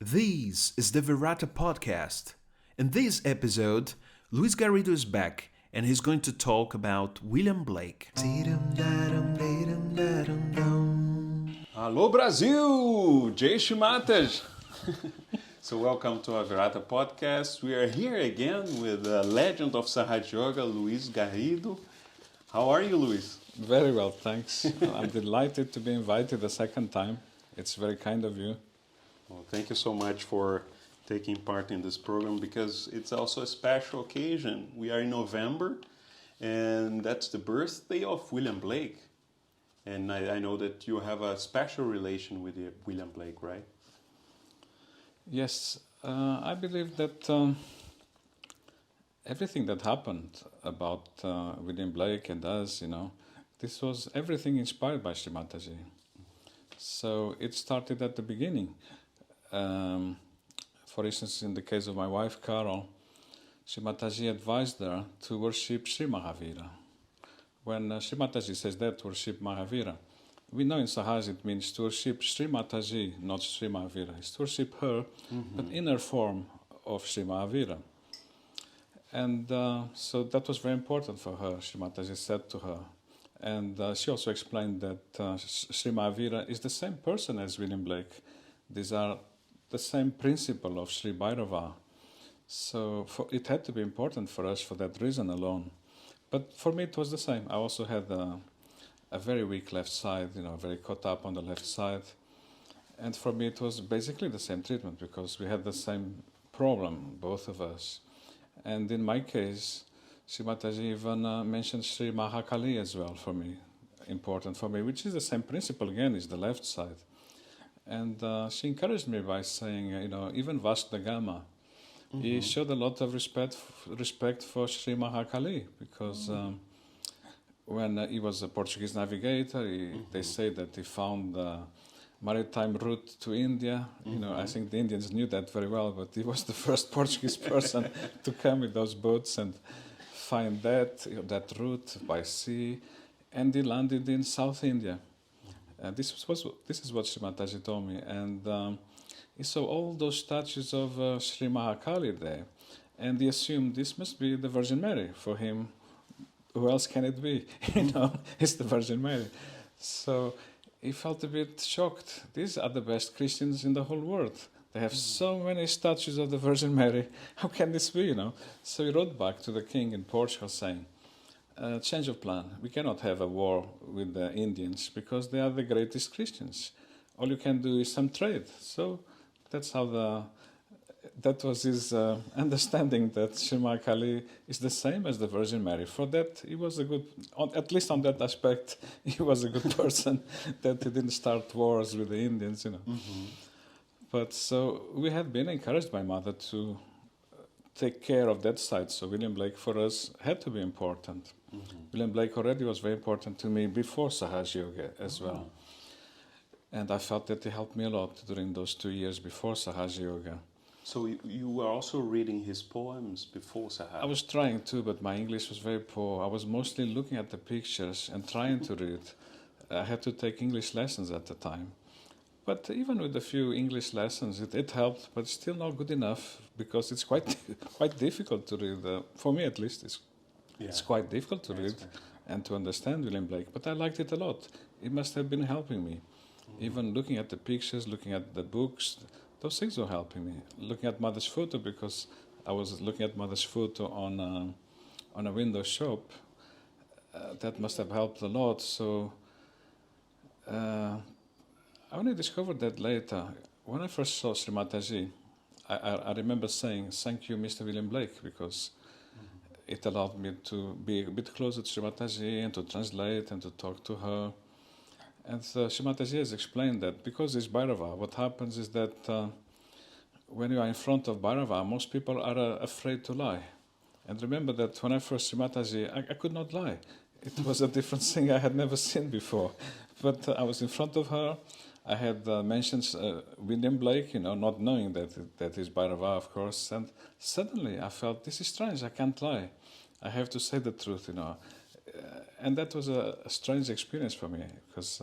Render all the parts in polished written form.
This is the Virata podcast. In this episode, Luis Garrido is back and he's going to talk about William Blake. Alô Brasil! Jay Shimatas! So welcome to our Virata podcast. We are here again with the legend of Sahaja Yoga, Luis Garrido. How are you, Luis? Very well, thanks. I'm delighted to be invited a second time. It's very kind of you. Well, thank you so much for taking part in this program because it's also a special occasion. We are in November and that's the birthday of William Blake. And I know that you have a special relation with William Blake, right? Yes, I believe that everything that happened about William Blake and us, this was everything inspired by Sri Mataji. So it started at the beginning. For instance, in the case of my wife, Carol, Sri Mataji advised her to worship Sri Mahavira. When Sri Mataji says that, worship Mahavira, we know in Sahaj it means to worship Sri Mataji, not Sri Mahavira. It's to worship her, but in her form of Sri Mahavira. And so that was very important for her, Sri Mataji said to her. And she also explained that Sri Mahavira is the same person as William Blake. These are the same principle of Sri Bhairava. So it had to be important for us for that reason alone. But for me it was the same. I also had a very weak left side, very caught up on the left side. And for me it was basically the same treatment because we had the same problem, both of us. And in my case, Sri Mataji even mentioned Sri Mahakali as well for me, important for me, which is the same principle again, is the left side. And she encouraged me by saying, even Vasco da Gama, he showed a lot of respect for Sri Mahakali because when he was a Portuguese navigator, they say that he found the maritime route to India. I think the Indians knew that very well, but he was the first Portuguese person to come with those boats and find that route by sea, and he landed in South India. This is what Sri Mataji told me, and he saw all those statues of Sri Mahakali there, and he assumed this must be the Virgin Mary. For him, who else can it be? It's the Virgin Mary. So he felt a bit shocked. These are the best Christians in the whole world. They have so many statues of the Virgin Mary. How can this be, So he wrote back to the king in Portugal saying, change of plan. We cannot have a war with the Indians because they are the greatest Christians. All you can do is some trade. So that's how that was his understanding that Sri Mahakali is the same as the Virgin Mary. For that, he was a good, at least on that aspect, he was a good person that he didn't start wars with the Indians, But so we had been encouraged by Mother to take care of that side. So William Blake for us had to be important. William Blake already was very important to me before Sahaja Yoga as well. And I felt that he helped me a lot during those 2 years before Sahaja Yoga. So you were also reading his poems before Sahaja? I was trying to, but my English was very poor. I was mostly looking at the pictures and trying to read. I had to take English lessons at the time. But even with a few English lessons, it helped, but still not good enough because it's quite difficult to read. For me, at least, it's quite difficult to read and to understand William Blake. But I liked it a lot. It must have been helping me. Even looking at the pictures, looking at the books, those things were helping me. Looking at Mother's photo, because I was looking at Mother's photo on a window shop. That must have helped a lot. So. I only discovered that later. When I first saw Sri Mataji, I remember saying, thank you, Mr. William Blake, because it allowed me to be a bit closer to Sri Mataji and to translate and to talk to her. And Sri Mataji has explained that because it's Bhairava, what happens is that when you are in front of Bhairava, most people are afraid to lie. And remember that when I first Sri Mataji, I could not lie. It was a different thing I had never seen before. But I was in front of her. I had mentioned William Blake, not knowing that is Bhairava, of course. And suddenly I felt, this is strange, I can't lie. I have to say the truth, And that was a strange experience for me, because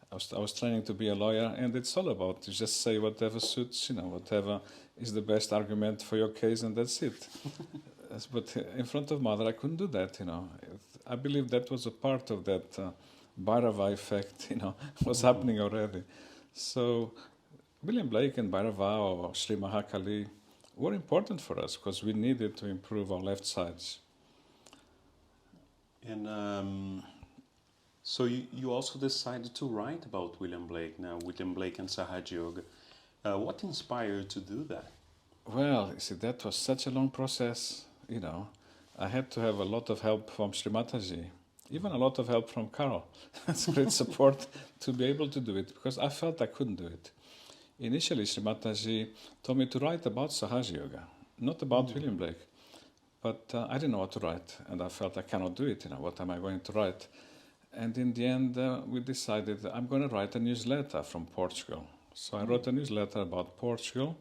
I was training to be a lawyer, and it's all about you just say whatever suits, whatever is the best argument for your case, and that's it. But in front of mother, I couldn't do that, I believe that was a part of that Bhairava effect, was happening already. So William Blake and Bhairava or Sri Mahakali were important for us because we needed to improve our left sides. And so you also decided to write about William Blake now, William Blake and Sahaja Yoga. What inspired you to do that? Well, you see, that was such a long process, I had to have a lot of help from Sri Mataji, even a lot of help from Carol. That's great support to be able to do it, because I felt I couldn't do it. Initially, Sri Mataji told me to write about Sahaja Yoga, not about William Blake. But I didn't know what to write, and I felt I cannot do it, what am I going to write? And in the end, we decided I'm going to write a newsletter from Portugal. So I wrote a newsletter about Portugal,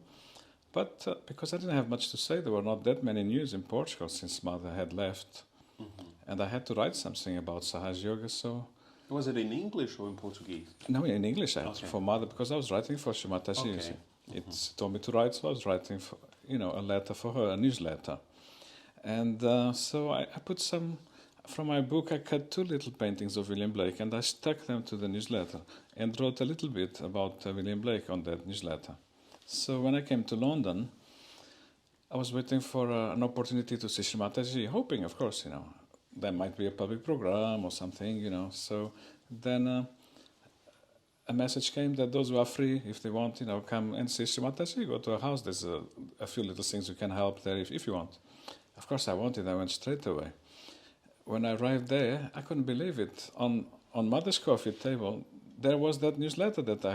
but because I didn't have much to say, there were not that many news in Portugal since Mother had left. And I had to write something about Sahaja Yoga, so... Was it in English or in Portuguese? No, in English, actually, for Mother, because I was writing for Sri Mataji. Okay. It told me to write, so I was writing, for, a letter for her, a newsletter. And so I put some... From my book, I cut 2 little paintings of William Blake, and I stuck them to the newsletter and wrote a little bit about William Blake on that newsletter. So when I came to London, I was waiting for an opportunity to see Sri Mataji, hoping, of course, there might be a public program or something, So then a message came that those who are free, if they want, come and see Sri Mataji, go to her house. There's a few little things you can help there if you want. Of course, I wanted. I went straight away. When I arrived there, I couldn't believe it. On Mother's coffee table, there was that newsletter that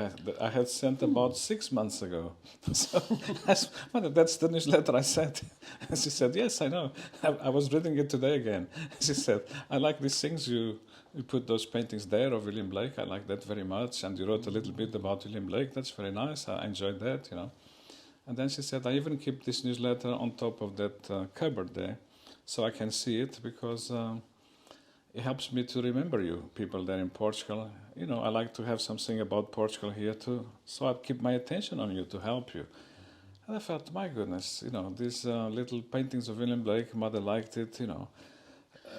I had sent about 6 months ago. So I said, Mother, that's the newsletter I sent. And she said, yes, I know. I was reading it today again. She said, I like these things. You put those paintings there of William Blake. I like that very much. And you wrote a little bit about William Blake. That's very nice. I enjoyed that, And then she said, I even keep this newsletter on top of that cupboard there, so I can see it, because it helps me to remember you, people there in Portugal. I like to have something about Portugal here too, so I keep my attention on you to help you. And I felt, my goodness, these little paintings of William Blake, Mother liked it,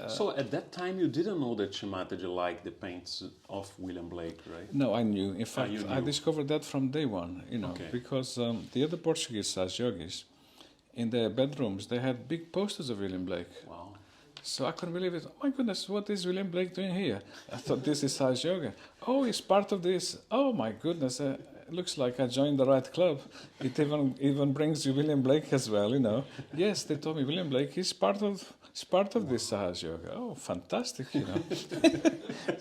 So at that time you didn't know that Sri Mataji liked the paints of William Blake, right? No, I knew. In fact, you I knew. discovered that from day one, Okay. because the other Portuguese Sahaja yogis, in their bedrooms, they had big posters of William Blake. Wow. So I couldn't believe it. Oh my goodness, what is William Blake doing here? I thought, this is Sahaja Yoga. Oh, he's part of this. Oh my goodness, it looks like I joined the right club. It even brings you William Blake as well, Yes, they told me William Blake is part of this Sahaja Yoga. Oh, fantastic,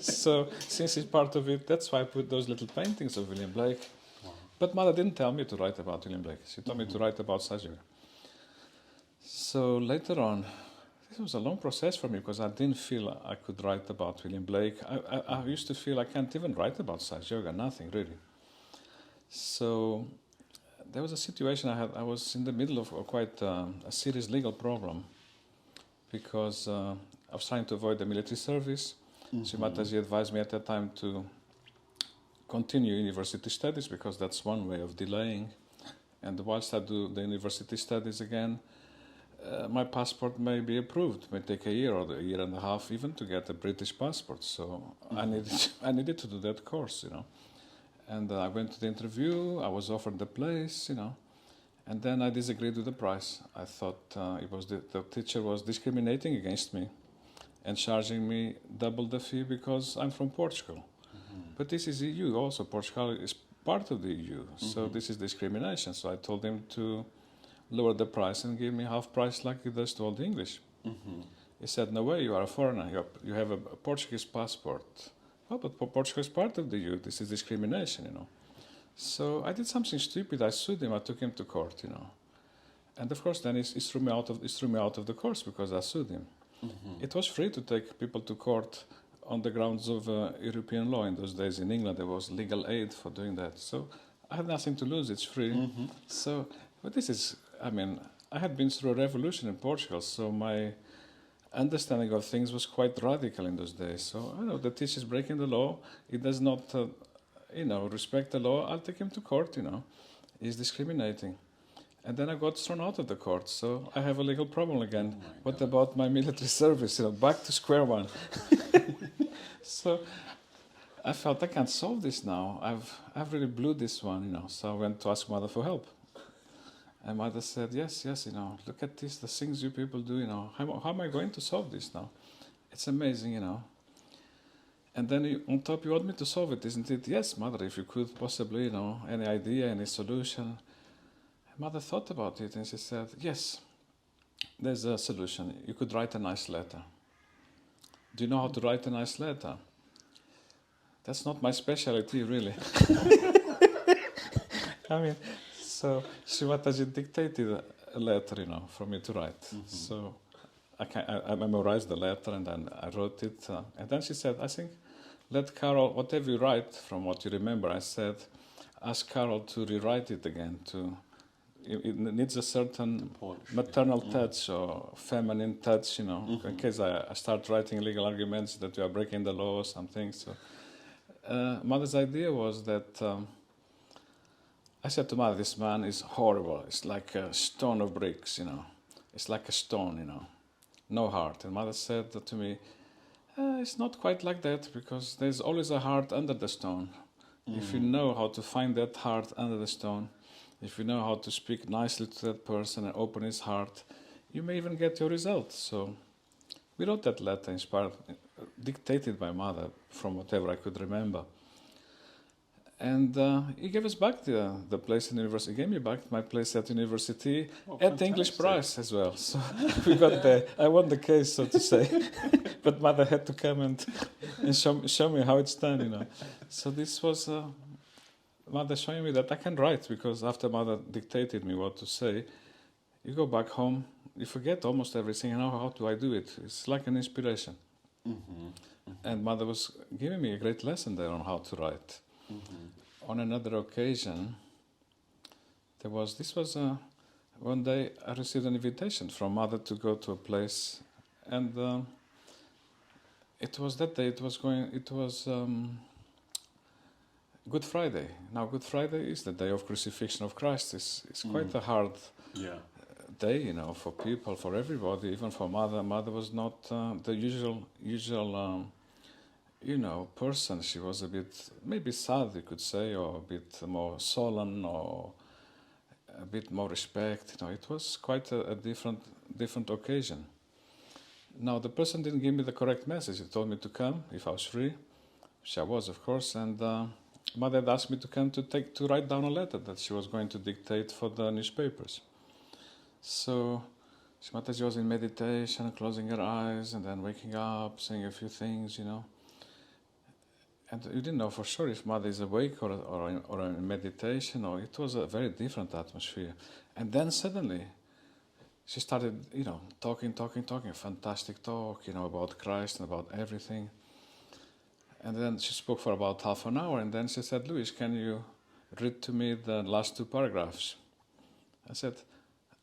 So since he's part of it, that's why I put those little paintings of William Blake. Wow. But Mother didn't tell me to write about William Blake. She told me to write about Sahaja Yoga. So later on, this was a long process for me, because I didn't feel I could write about William Blake. I used to feel I can't even write about Sahaja Yoga, nothing really. So there was a situation I was in the middle of quite a serious legal problem, because I was trying to avoid the military service. Sri Mataji advised me at that time to continue university studies, because that's one way of delaying. And whilst I do the university studies again, my passport may be approved. It may take a year or a year and a half even to get a British passport. So I needed to do that course, And I went to the interview. I was offered the place, And then I disagreed with the price. I thought the teacher was discriminating against me and charging me double the fee because I'm from Portugal. But this is EU also. Portugal is part of the EU. So this is discrimination. So I told him to lower the price and give me half price like he does to all the English. He said, no way, you are a foreigner. You have a Portuguese passport. Oh, but Portugal is part of the EU. This is discrimination, So I did something stupid. I sued him. I took him to court, And of course, then he threw me out of the course because I sued him. It was free to take people to court on the grounds of European law in those days. In England, there was legal aid for doing that. So I had nothing to lose. It's free. So, but this is, I had been through a revolution in Portugal, so my understanding of things was quite radical in those days. So I know the teacher is breaking the law. It does not respect the law, I'll take him to court, He's discriminating. And then I got thrown out of the court, so I have a legal problem again. What about my military service? Back to square one. So I felt I can't solve this now. I've really blew this one, So I went to ask Mother for help. And Mother said, yes, look at this, the things you people do, How am I going to solve this now? It's amazing, And then on top you want me to solve it, isn't it? Yes, Mother, if you could possibly, any idea, any solution. Mother thought about it and she said, yes, there's a solution. You could write a nice letter. Do you know how to write a nice letter? That's not my specialty, really. So Shivataji dictated a letter, for me to write. Mm-hmm. So I memorized the letter and then I wrote it. And then she said, I think, let Carol, whatever you write from what you remember, I said, ask Carol to rewrite it again. It needs a certain maternal touch or feminine touch, in case I start writing legal arguments that we are breaking the law or something. So Mother's idea was that I said to Mother, this man is horrible. It's like a stone of bricks, It's like a stone, no heart. And Mother said to me, it's not quite like that because there's always a heart under the stone. If you know how to find that heart under the stone, if you know how to speak nicely to that person and open his heart, you may even get your results. So we wrote that letter inspired, dictated by Mother from whatever I could remember. And he gave us back the place in university. He gave me back my place at university at the English prize as well. So we got there. I won the case, so to say. But Mother had to come and show me how it's done, So this was Mother showing me that I can write, because after Mother dictated me what to say, you go back home, you forget almost everything. How do I do it? It's like an inspiration. Mm-hmm. And Mother was giving me a great lesson there on how to write. Mm-hmm. On another occasion, one day I received an invitation from Mother to go to a place, and it was that day. It was Good Friday. Now, Good Friday is the day of crucifixion of Christ. It's quite a hard day, for people, for everybody, even for Mother. Mother was not the usual person. She was a bit, maybe sad, you could say, or a bit more solemn, or a bit more respect. It was quite a different occasion. Now, the person didn't give me the correct message. He told me to come if I was free, which I was, of course, and Mother had asked me to come to write down a letter that she was going to dictate for the newspapers. So Mataji was in meditation, closing her eyes, and then waking up, saying a few things, And you didn't know for sure if Mother is awake or in meditation, or it was a very different atmosphere. And then suddenly, she started, talking, a fantastic talk, about Christ and about everything. And then she spoke for about half an hour, and then she said, Luis, can you read to me the last 2 paragraphs? I said,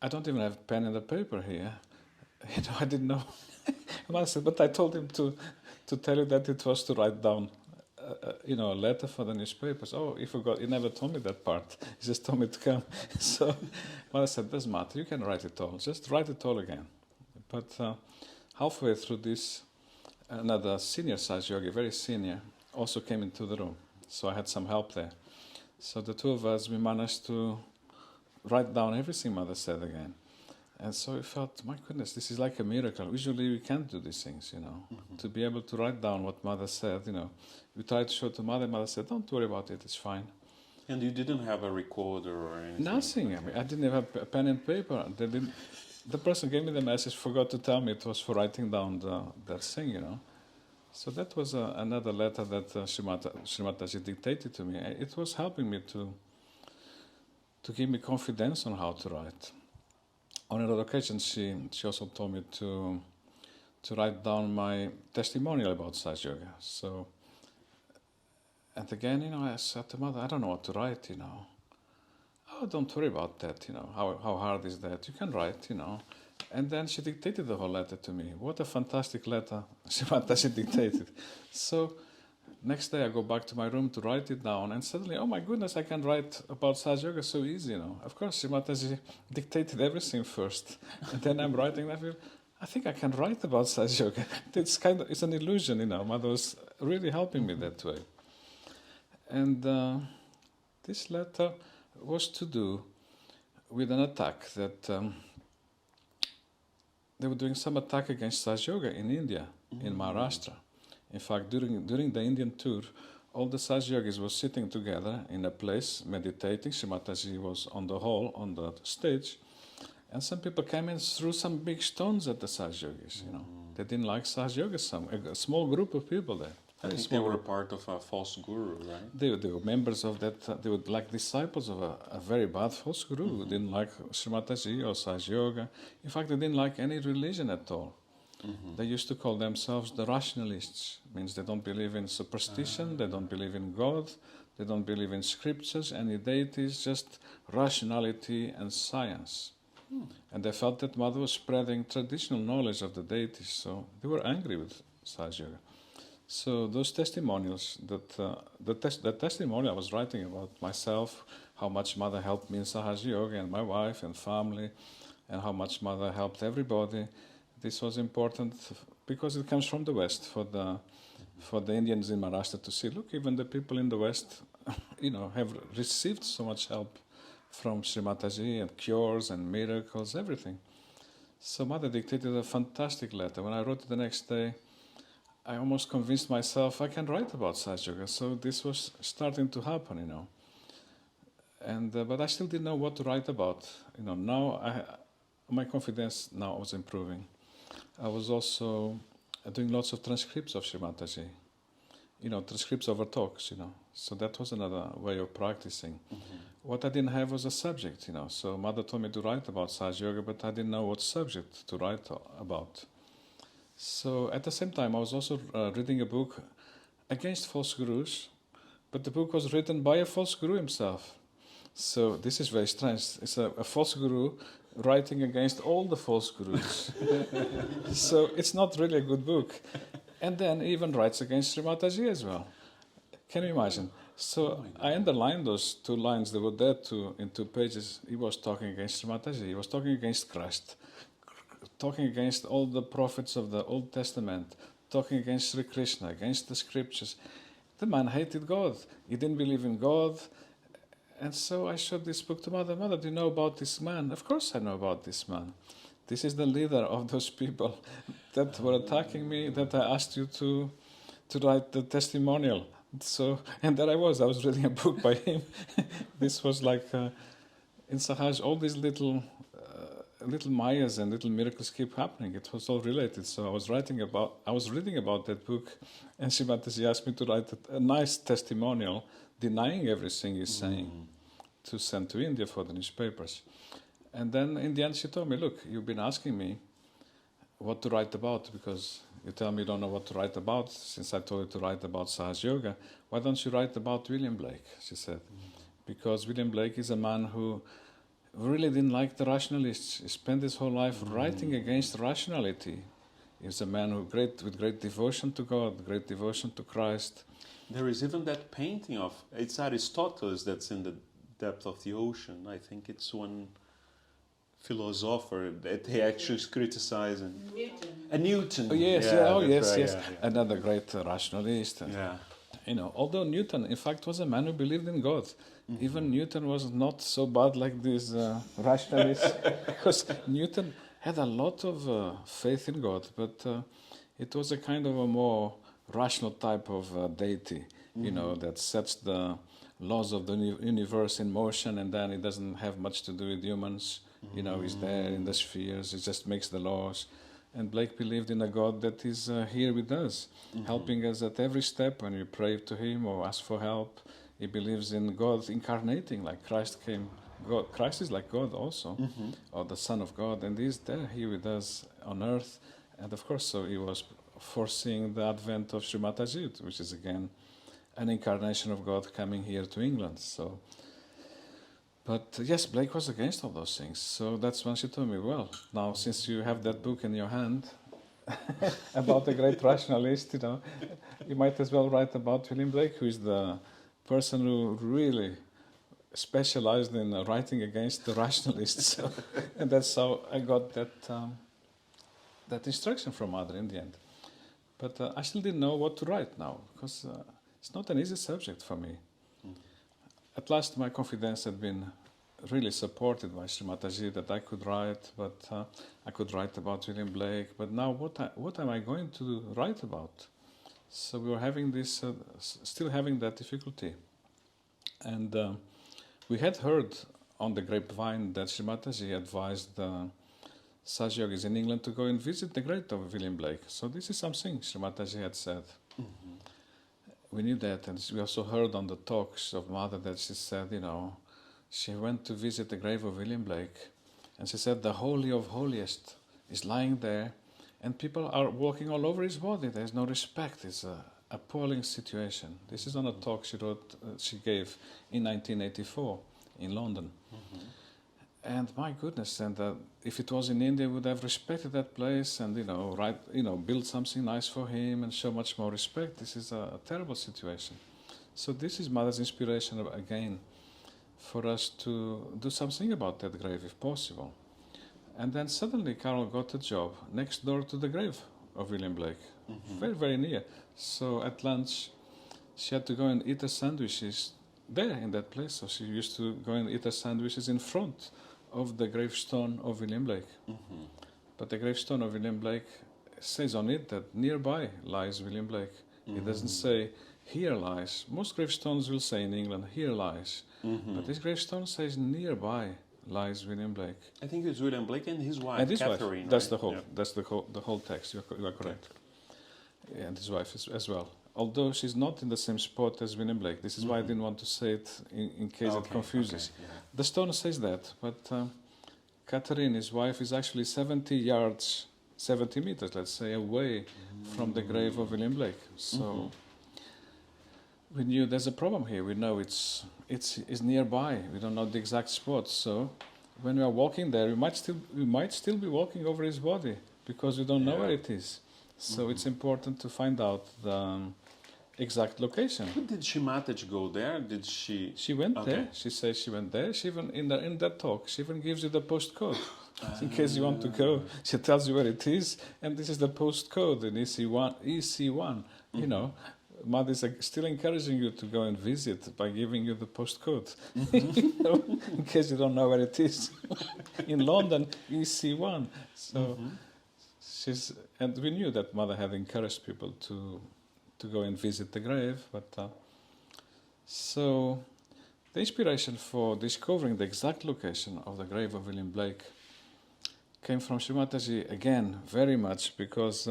I don't even have pen and the paper here. I didn't know. And I said, but I told him to tell you that it was to write down a letter for the newspapers. Oh, he forgot. He never told me that part. He just told me to come. So I said, doesn't matter. You can write it all. Just write it all again. But halfway through this, another senior Saj Yogi, very senior, also came into the room. So I had some help there. So the 2 of us, we managed to write down everything Mother said again. And so we felt, my goodness, this is like a miracle. Usually we can't do these things, Mm-hmm. To be able to write down what Mother said, We tried to show to Mother. Mother said, don't worry about it, it's fine. And you didn't have a recorder or anything? Nothing. I didn't have a pen and paper. The person gave me the message, forgot to tell me it was for writing down that thing, So that was another letter that Srimataji dictated to me. It was helping me to give me confidence on how to write. On another occasion, she also told me to write down my testimonial about Saj Yoga. So, and again, I said to Mother, I don't know what to write, Oh, don't worry about that, How hard is that? You can write, And then she dictated the whole letter to me. What a fantastic letter she dictated. So Next day I go back to my room to write it down, and suddenly, oh my goodness, I can write about Sahaja Yoga so easy, Of course, Mataji dictated everything first, and then I'm writing. I think I can write about Sahaja Yoga. It's an illusion, Mother was really helping me that way. And this letter was to do with an attack that they were doing some attack against Sahaja Yoga in India, in Maharashtra. In fact, during the Indian tour, all the Sahaja Yogis were sitting together in a place, meditating. Mataji was on the hall, on the stage, and some people came and threw some big stones at the Sahaja Yogis, They didn't like Sahaja Yoga, a small group of people there. I think they were part of a false guru, right? They were members of that, they were like disciples of a very bad false guru who didn't like Mataji or Sahaja Yoga. In fact, they didn't like any religion at all. They used to call themselves the rationalists. Means they don't believe in superstition, they don't believe in God, they don't believe in scriptures, any deities, just rationality and science. And they felt that Mother was spreading traditional knowledge of the deities, so they were angry with Sahaja Yoga. So those testimonials, the testimonial I was writing about myself, how much Mother helped me in Sahaja Yoga and my wife and family, and how much Mother helped everybody. This was important because it comes from the West for the Indians in Maharashtra to see. Look, even the people in the West, have received so much help from Sri Mataji and cures and miracles, everything. So Mother dictated a fantastic letter. When I wrote it the next day, I almost convinced myself I can write about Sahaja Yoga. So this was starting to happen, And but I still didn't know what to write about. Now my confidence now was improving. I was also doing lots of transcripts of Sri Mataji, transcripts of her talks, So that was another way of practicing. What I didn't have was a subject, So Mother told me to write about Sahaja Yoga, but I didn't know what subject to write about. So at the same time, I was also reading a book against false gurus, but the book was written by a false guru himself. So this is very strange. It's a false guru writing against all the false gurus. So it's not really a good book. And then he even writes against Sri Mataji as well. Can you imagine? So I underlined those 2 lines that were there in 2 pages. He was talking against Sri Mataji. He was talking against Christ, talking against all the prophets of the Old Testament, talking against Sri Krishna, against the scriptures. The man hated God. He didn't believe in God. And so I showed this book to Mother. Mother, do you know about this man? Of course I know about this man. This is the leader of those people that were attacking me, that I asked you to write the testimonial. So, and there I was reading a book by him. This was like, in Sahaj, all these little mayas and little miracles keep happening. It was all related. So I was reading about that book, and Sri Mataji asked me to write a nice testimonial denying everything he's saying to send to India for the newspapers. And then in the end she told me, look, you've been asking me what to write about because you tell me you don't know what to write about since I told you to write about Sahaja Yoga. Why don't you write about William Blake, she said. Because William Blake is a man who really didn't like the rationalists. He spent his whole life writing against rationality. He was a man with great devotion to God, great devotion to Christ. There is even that painting of, it's Aristotle that's in the depth of the ocean. I think it's one philosopher that he actually is criticizing. Newton. Oh yes, right, yes. Another great rationalist. Yeah. Although Newton, in fact, was a man who believed in God. Even Newton was not so bad like these rationalists, because Newton had a lot of faith in God, but it was a kind of a more rational type of deity, that sets the laws of the universe in motion, and then it doesn't have much to do with humans. He's there in the spheres, it just makes the laws. And Blake believed in a God that is here with us, helping us at every step when we pray to him or ask for help. He believes in God incarnating, like Christ came. Christ is like God also, or the Son of God, and he's there here with us on earth. And of course, so he was foreseeing the advent of Sri Mataji, which is again an incarnation of God coming here to England. So, but yes, Blake was against all those things. So that's when she told me, well, now since you have that book in your hand, about a great rationalist, you might as well write about William Blake, who is the person who really specialized in writing against the rationalists. And that's how I got that instruction from Mother in the end. But I still didn't know what to write now, because it's not an easy subject for me. At last, my confidence had been really supported by Sri Mataji that I could write, but I could write about William Blake. But now, what am I going to write about? So we were having this, still having that difficulty, and we had heard on the grapevine that Sri Mataji advised Saj Yogis in England to go and visit the grave of William Blake. So this is something Sri Mataji had said. We knew that, and we also heard on the talks of Mother that she said, she went to visit the grave of William Blake, and she said the Holy of Holiest is lying there, and people are walking all over his body. There's no respect. It's an appalling situation. This is on a talk she gave in 1984 in London. And my goodness, and if it was in India, would have respected that place and build something nice for him and show much more respect. This is a terrible situation. So this is Mother's inspiration again for us to do something about that grave if possible. And then suddenly Carol got a job next door to the grave of William Blake, very, very near. So at lunch, she had to go and eat her sandwiches there in that place. So she used to go and eat her sandwiches in front of the gravestone of William Blake. But the gravestone of William Blake says on it that nearby lies William Blake. It doesn't say, here lies. Most gravestones will say in England, here lies. But this gravestone says, nearby lies William Blake. I think it's William Blake and his wife, And his Catherine. wife. That's right? the whole. That's the whole text. You are correct. Yeah, and his wife as well. Although she's not in the same spot as William Blake. This is why I didn't want to say it in case it confuses. Okay, yeah. The stone says that, but Catherine, his wife, is actually 70 yards, 70 meters, let's say, away from the grave of William Blake. So we knew there's a problem here. We know it's nearby. We don't know the exact spot. So when we are walking there, we might still be walking over his body because we don't know where it is. So it's important to find out the exact location. But did Sri Mataji go there? Did she? She went there. She says she went there. She even in that talk, she even gives you the postcode in case you want to go. She tells you where it is, and this is the postcode in EC1. EC1. Mother is still encouraging you to go and visit by giving you the postcode, in case you don't know where it is. In London, EC1. So. And we knew that Mother had encouraged people to go and visit the grave, but so the inspiration for discovering the exact location of the grave of William Blake came from Sri Mataji again very much because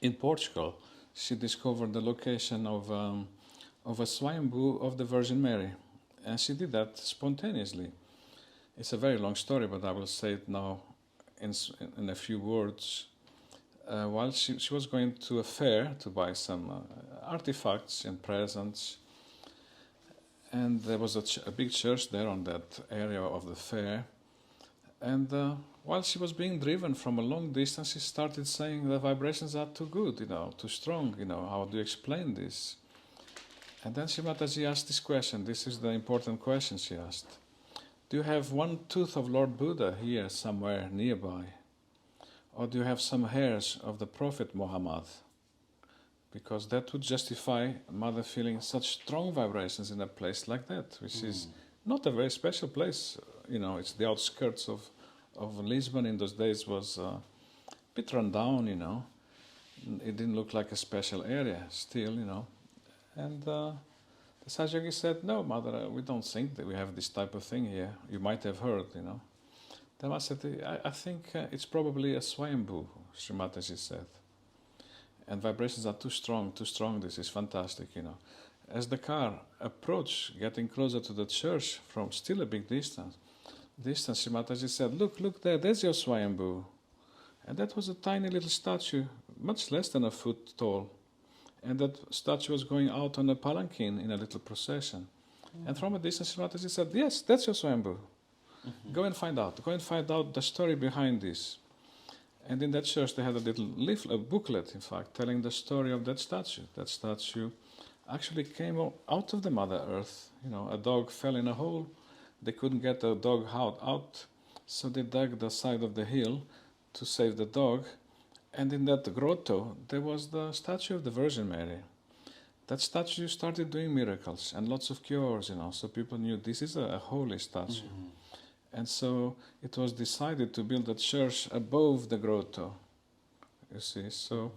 in Portugal she discovered the location of a Swayambhu of the Virgin Mary, and she did that spontaneously. It's a very long story, but I will say it now in a few words. While she was going to a fair to buy some artifacts and presents, and there was a big church there on that area of the fair, and while she was being driven from a long distance, she started saying the vibrations are too good, too strong, how do you explain this? And then Sri Mataji asked this question. This is the important question she asked. Do you have one tooth of Lord Buddha here somewhere nearby? Or do you have some hairs of the Prophet Muhammad? Because that would justify Mother feeling such strong vibrations in a place like that, which is not a very special place. It's the outskirts of Lisbon in those days was a bit run down, It didn't look like a special area still, And the Sahaja said, no, Mother, we don't think that we have this type of thing here. You might have heard, Then I said, I think it's probably a Swayambhu, Sri Mataji said. And vibrations are too strong, this is fantastic, As the car approached, getting closer to the church from still a big distance, Sri Mataji said, look there, there's your Swayambhu. And that was a tiny little statue, much less than a foot tall. And that statue was going out on a palanquin in a little procession. And from a distance, Sri Mataji said, yes, that's your Swayambhu. Go and find out. Go and find out the story behind this. And in that church they had a little leaflet, a booklet, in fact, telling the story of that statue. That statue actually came out of the Mother Earth. You know, a dog fell in a hole. They couldn't get the dog out, so they dug the side of the hill to save the dog. And in that grotto, there was the statue of the Virgin Mary. That statue started doing miracles and lots of cures, you know, so people knew this is a holy statue. Mm-hmm. And so it was decided to build a church above the grotto, you see. So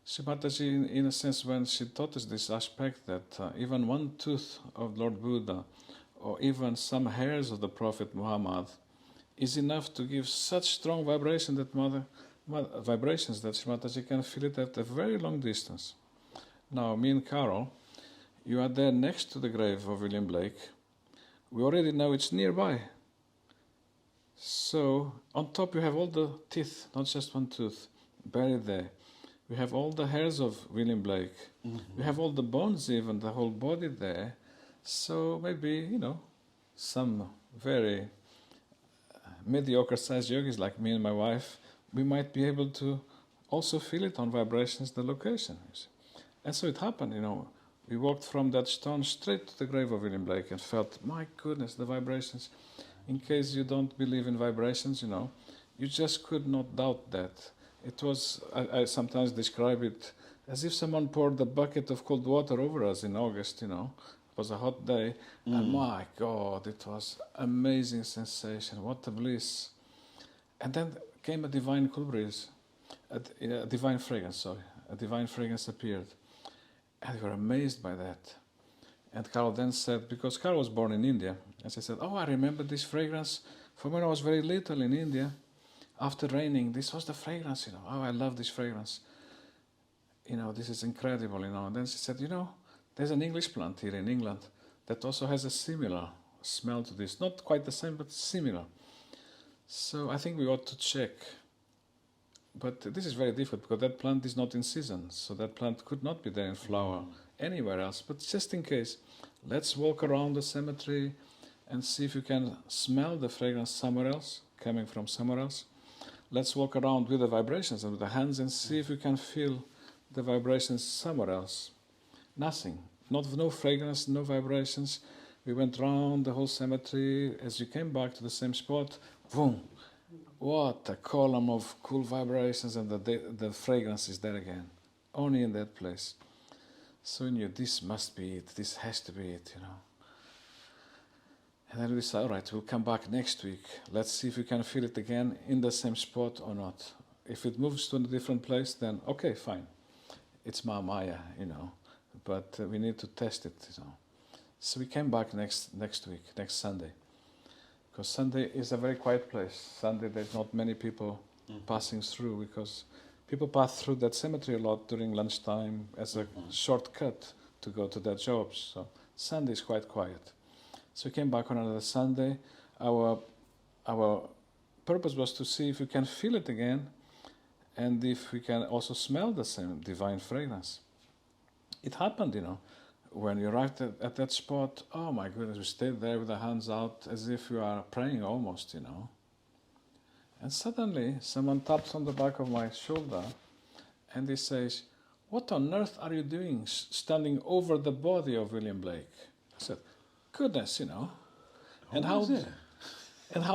Mataji, in a sense, when she taught us this aspect that even one tooth of Lord Buddha or even some hairs of the Prophet Muhammad is enough to give such strong vibration that vibrations that Mataji can feel it at a very long distance. Now, me and Carol, you are there next to the grave of William Blake. We already know it's nearby. So, on top you have all the teeth, not just one tooth, buried there. We have all the hairs of William Blake. Mm-hmm. We have all the bones, even the whole body there. So maybe, you know, some very mediocre-sized yogis like me and my wife, we might be able to also feel it on vibrations, the location. You see. And so it happened, you know. We walked from that stone straight to the grave of William Blake and felt, my goodness, the vibrations. In case you don't believe in vibrations, you know, you just could not doubt that. It was, I sometimes describe it as if someone poured a bucket of cold water over us in August, you know. It was a hot day, and my God, it was amazing sensation, what a bliss. And then came a divine cool breeze, a divine fragrance appeared. And we were amazed by that. And Carol then said, because Carol was born in India, and she said, oh, I remember this fragrance from when I was very little in India. After raining, this was the fragrance, you know. Oh, I love this fragrance. You know, this is incredible, you know. And then she said, you know, there's an English plant here in England that also has a similar smell to this. Not quite the same, but similar. So I think we ought to check. But this is very difficult because that plant is not in season. So that plant could not be there in flower anywhere else. But just in case, let's walk around the cemetery and see if you can smell the fragrance somewhere else, coming from somewhere else. Let's walk around with the vibrations and with the hands and see if you can feel the vibrations somewhere else. Nothing. No fragrance, no vibrations. We went round the whole cemetery. As you came back to the same spot, boom. What a column of cool vibrations, and the fragrance is there again. Only in that place. So we knew this must be it. This has to be it, you know. And then we said, all right, we'll come back next week. Let's see if we can feel it again in the same spot or not. If it moves to a different place, then okay, fine. It's Maya, you know. But we need to test it, you know. So we came back next week, next Sunday. Because Sunday is a very quiet place. Sunday there's not many people passing through, because people pass through that cemetery a lot during lunchtime as a shortcut to go to their jobs. So Sunday is quite quiet. So we came back on another Sunday. Our purpose was to see if we can feel it again and if we can also smell the same divine fragrance. It happened, you know. When you arrived at that spot, oh my goodness, we stayed there with the hands out as if we are praying almost, you know. And suddenly someone taps on the back of my shoulder and he says, what on earth are you doing standing over the body of William Blake? I said, goodness, you know. And how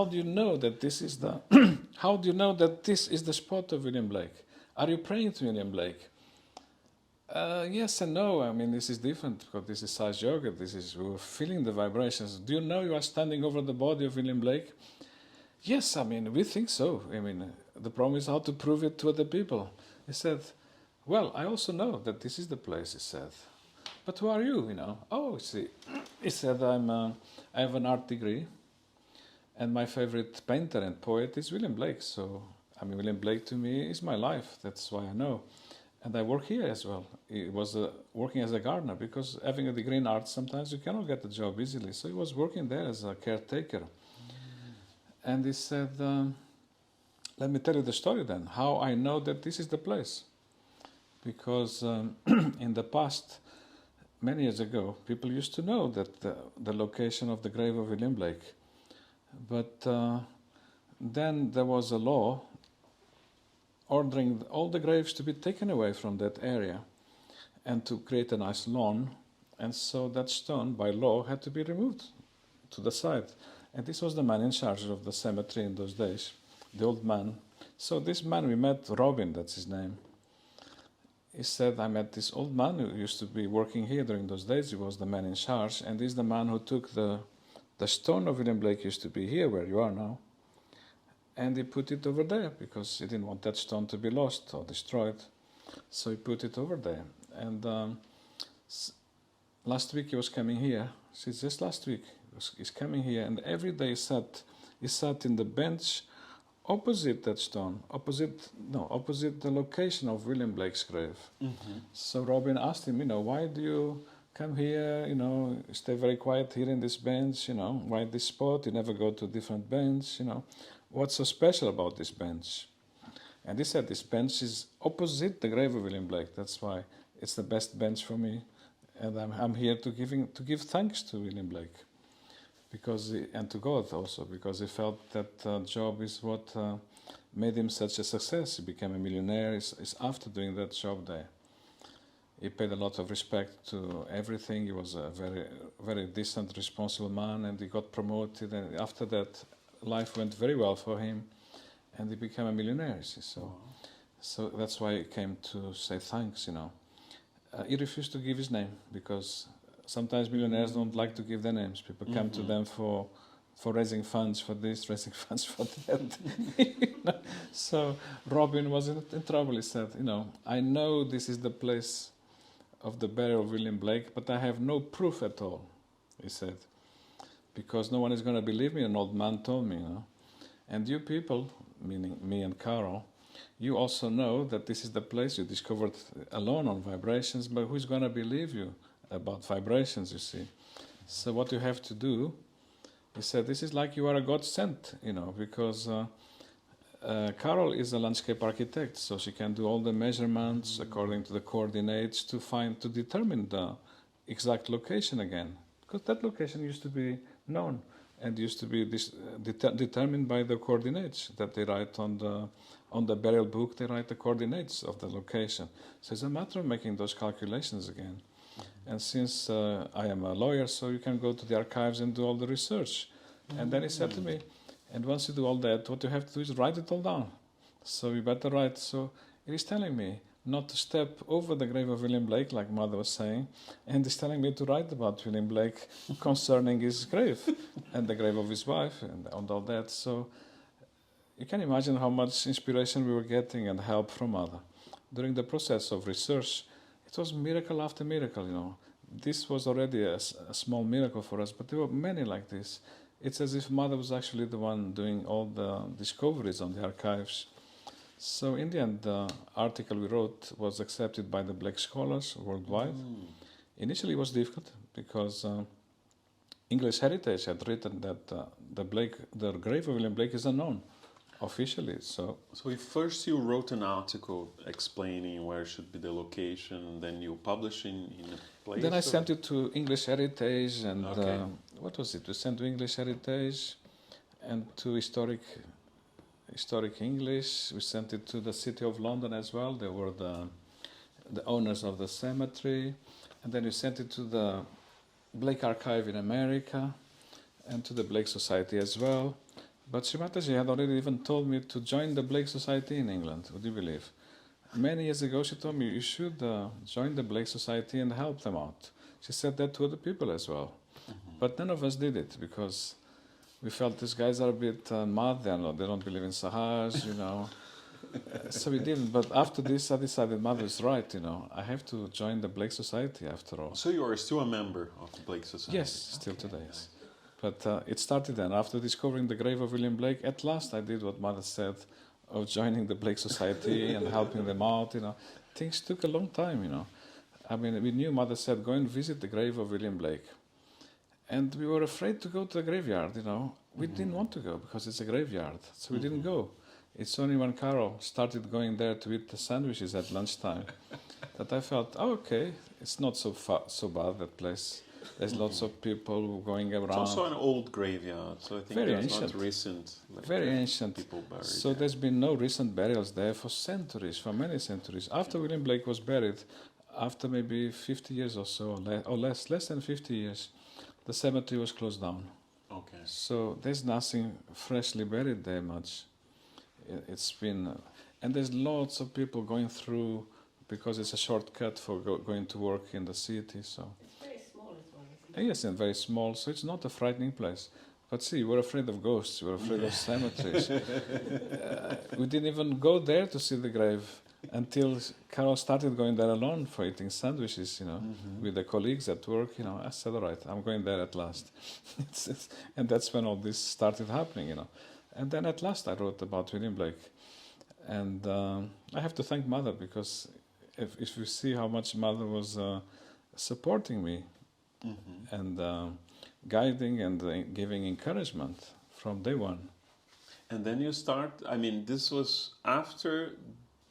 do you know that this is the how do you know that this is the spot of William Blake? Are you praying to William Blake? Yes and no. I mean, this is different because this is Sage Yoga. We were feeling the vibrations. Do you know you are standing over the body of William Blake? Yes, I mean, we think so. I mean, the problem is how to prove it to other people. He said, well, I also know that this is the place, he said. But who are you, you know? Oh, see, he said, I have an art degree, and my favorite painter and poet is William Blake. So, I mean, William Blake to me is my life. That's why I know. And I work here as well. He was working as a gardener, because having a degree in art, sometimes you cannot get a job easily. So he was working there as a caretaker. And he said, let me tell you the story then, how I know that this is the place. Because in the past, many years ago, people used to know that the location of the grave of William Blake. But then there was a law ordering all the graves to be taken away from that area and to create a nice lawn. And so that stone, by law, had to be removed to the side. And this was the man in charge of the cemetery in those days, the old man. So this man we met, Robin, that's his name. He said, I met this old man who used to be working here during those days. He was the man in charge. And he's the man who took the stone of William Blake used to be here, where you are now. And he put it over there because he didn't want that stone to be lost or destroyed. So he put it over there. And last week he was coming here. Since just last week he's coming here, and every day he sat in the bench opposite that stone, opposite the location of William Blake's grave. Mm-hmm. So Robin asked him, why do you come here, stay very quiet here in this bench, why this spot, you never go to a different bench, what's so special about this bench? And he said, this bench is opposite the grave of William Blake, that's why it's the best bench for me, and I'm here to give thanks to William Blake, and to God also, because he felt that job is what made him such a success. He became a millionaire. It's after doing that job there. He paid a lot of respect to everything. He was a very, very decent, responsible man, and he got promoted. And after that, life went very well for him, and he became a millionaire. So that's why he came to say thanks. He refused to give his name because sometimes millionaires don't like to give their names. People come to them for raising funds for this, raising funds for that. So Robin was in trouble. He said, I know this is the place of the burial of William Blake, but I have no proof at all, he said, because no one is going to believe me, an old man told me. And you people, meaning me and Carol, you also know that this is the place you discovered alone on vibrations, but who's going to believe you about vibrations, you see? So what you have to do, he said, this is like you are a God sent, because Carol is a landscape architect, so she can do all the measurements according to the coordinates to determine the exact location again, because that location used to be known and used to be determined by the coordinates that they write on the burial book. They write the coordinates of the location. So it's a matter of making those calculations again. And since I am a lawyer, so you can go to the archives and do all the research. And then he said to me, and once you do all that, what you have to do is write it all down. So you better write. So he is telling me not to step over the grave of William Blake, like Mother was saying, and he's telling me to write about William Blake concerning his grave and the grave of his wife and all that. So you can imagine how much inspiration we were getting and help from Mother. During the process of research, it was miracle after miracle, This was already a small miracle for us, but there were many like this. It's as if Mother was actually the one doing all the discoveries on the archives. So in the end, the article we wrote was accepted by the Black scholars worldwide. Initially it was difficult because English Heritage had written that the grave of William Blake is unknown officially. So first you wrote an article explaining where should be the location, and then you publish in a place? Then I sent it to English Heritage and Okay. what was it? We sent to English Heritage and to Historic English. We sent it to the City of London as well. They were the owners of the cemetery. And then we sent it to the Blake Archive in America and to the Blake Society as well. But Srimataji had already even told me to join the Blake Society in England, would you believe? Many years ago she told me, you should join the Blake Society and help them out. She said that to other people as well. But none of us did it because we felt these guys are a bit mad, they don't believe in Sahaj, So we didn't. But after this I decided Mother is right, I have to join the Blake Society after all. So you are still a member of the Blake Society? Yes, still today, yes. But it started then. After discovering the grave of William Blake, at last I did what Mother said of joining the Blake Society and helping them out. Things took a long time, I mean, we knew Mother said, go and visit the grave of William Blake. And we were afraid to go to the graveyard, We didn't want to go because it's a graveyard, so we didn't go. It's only when Carol started going there to eat the sandwiches at lunchtime that I felt, okay, it's not so bad, that place. There's lots of people going It's around. also an old graveyard, so I think Very there's ancient. not recent. Like, Very ancient. people buried So there. there's been no recent burials there for centuries, for many centuries. After William Blake was buried, after maybe 50 years or so, or less than 50 years, the cemetery was closed down. Okay. So there's nothing freshly buried there much. It's been, and there's lots of people going through because it's a shortcut for going to work in the city. So It's very small as well, isn't it? yes, and very small. So it's not a frightening place. But see, we're afraid of ghosts. We're afraid of cemeteries. We didn't even go there to see the grave until Carol started going there alone for eating sandwiches, with the colleagues at work. I said, all right, I'm going there at last. And that's when all this started happening, And then at last I wrote about William Blake. And I have to thank Mother, because if you see how much Mother was supporting me and guiding and giving encouragement from day one. And then you start, this was after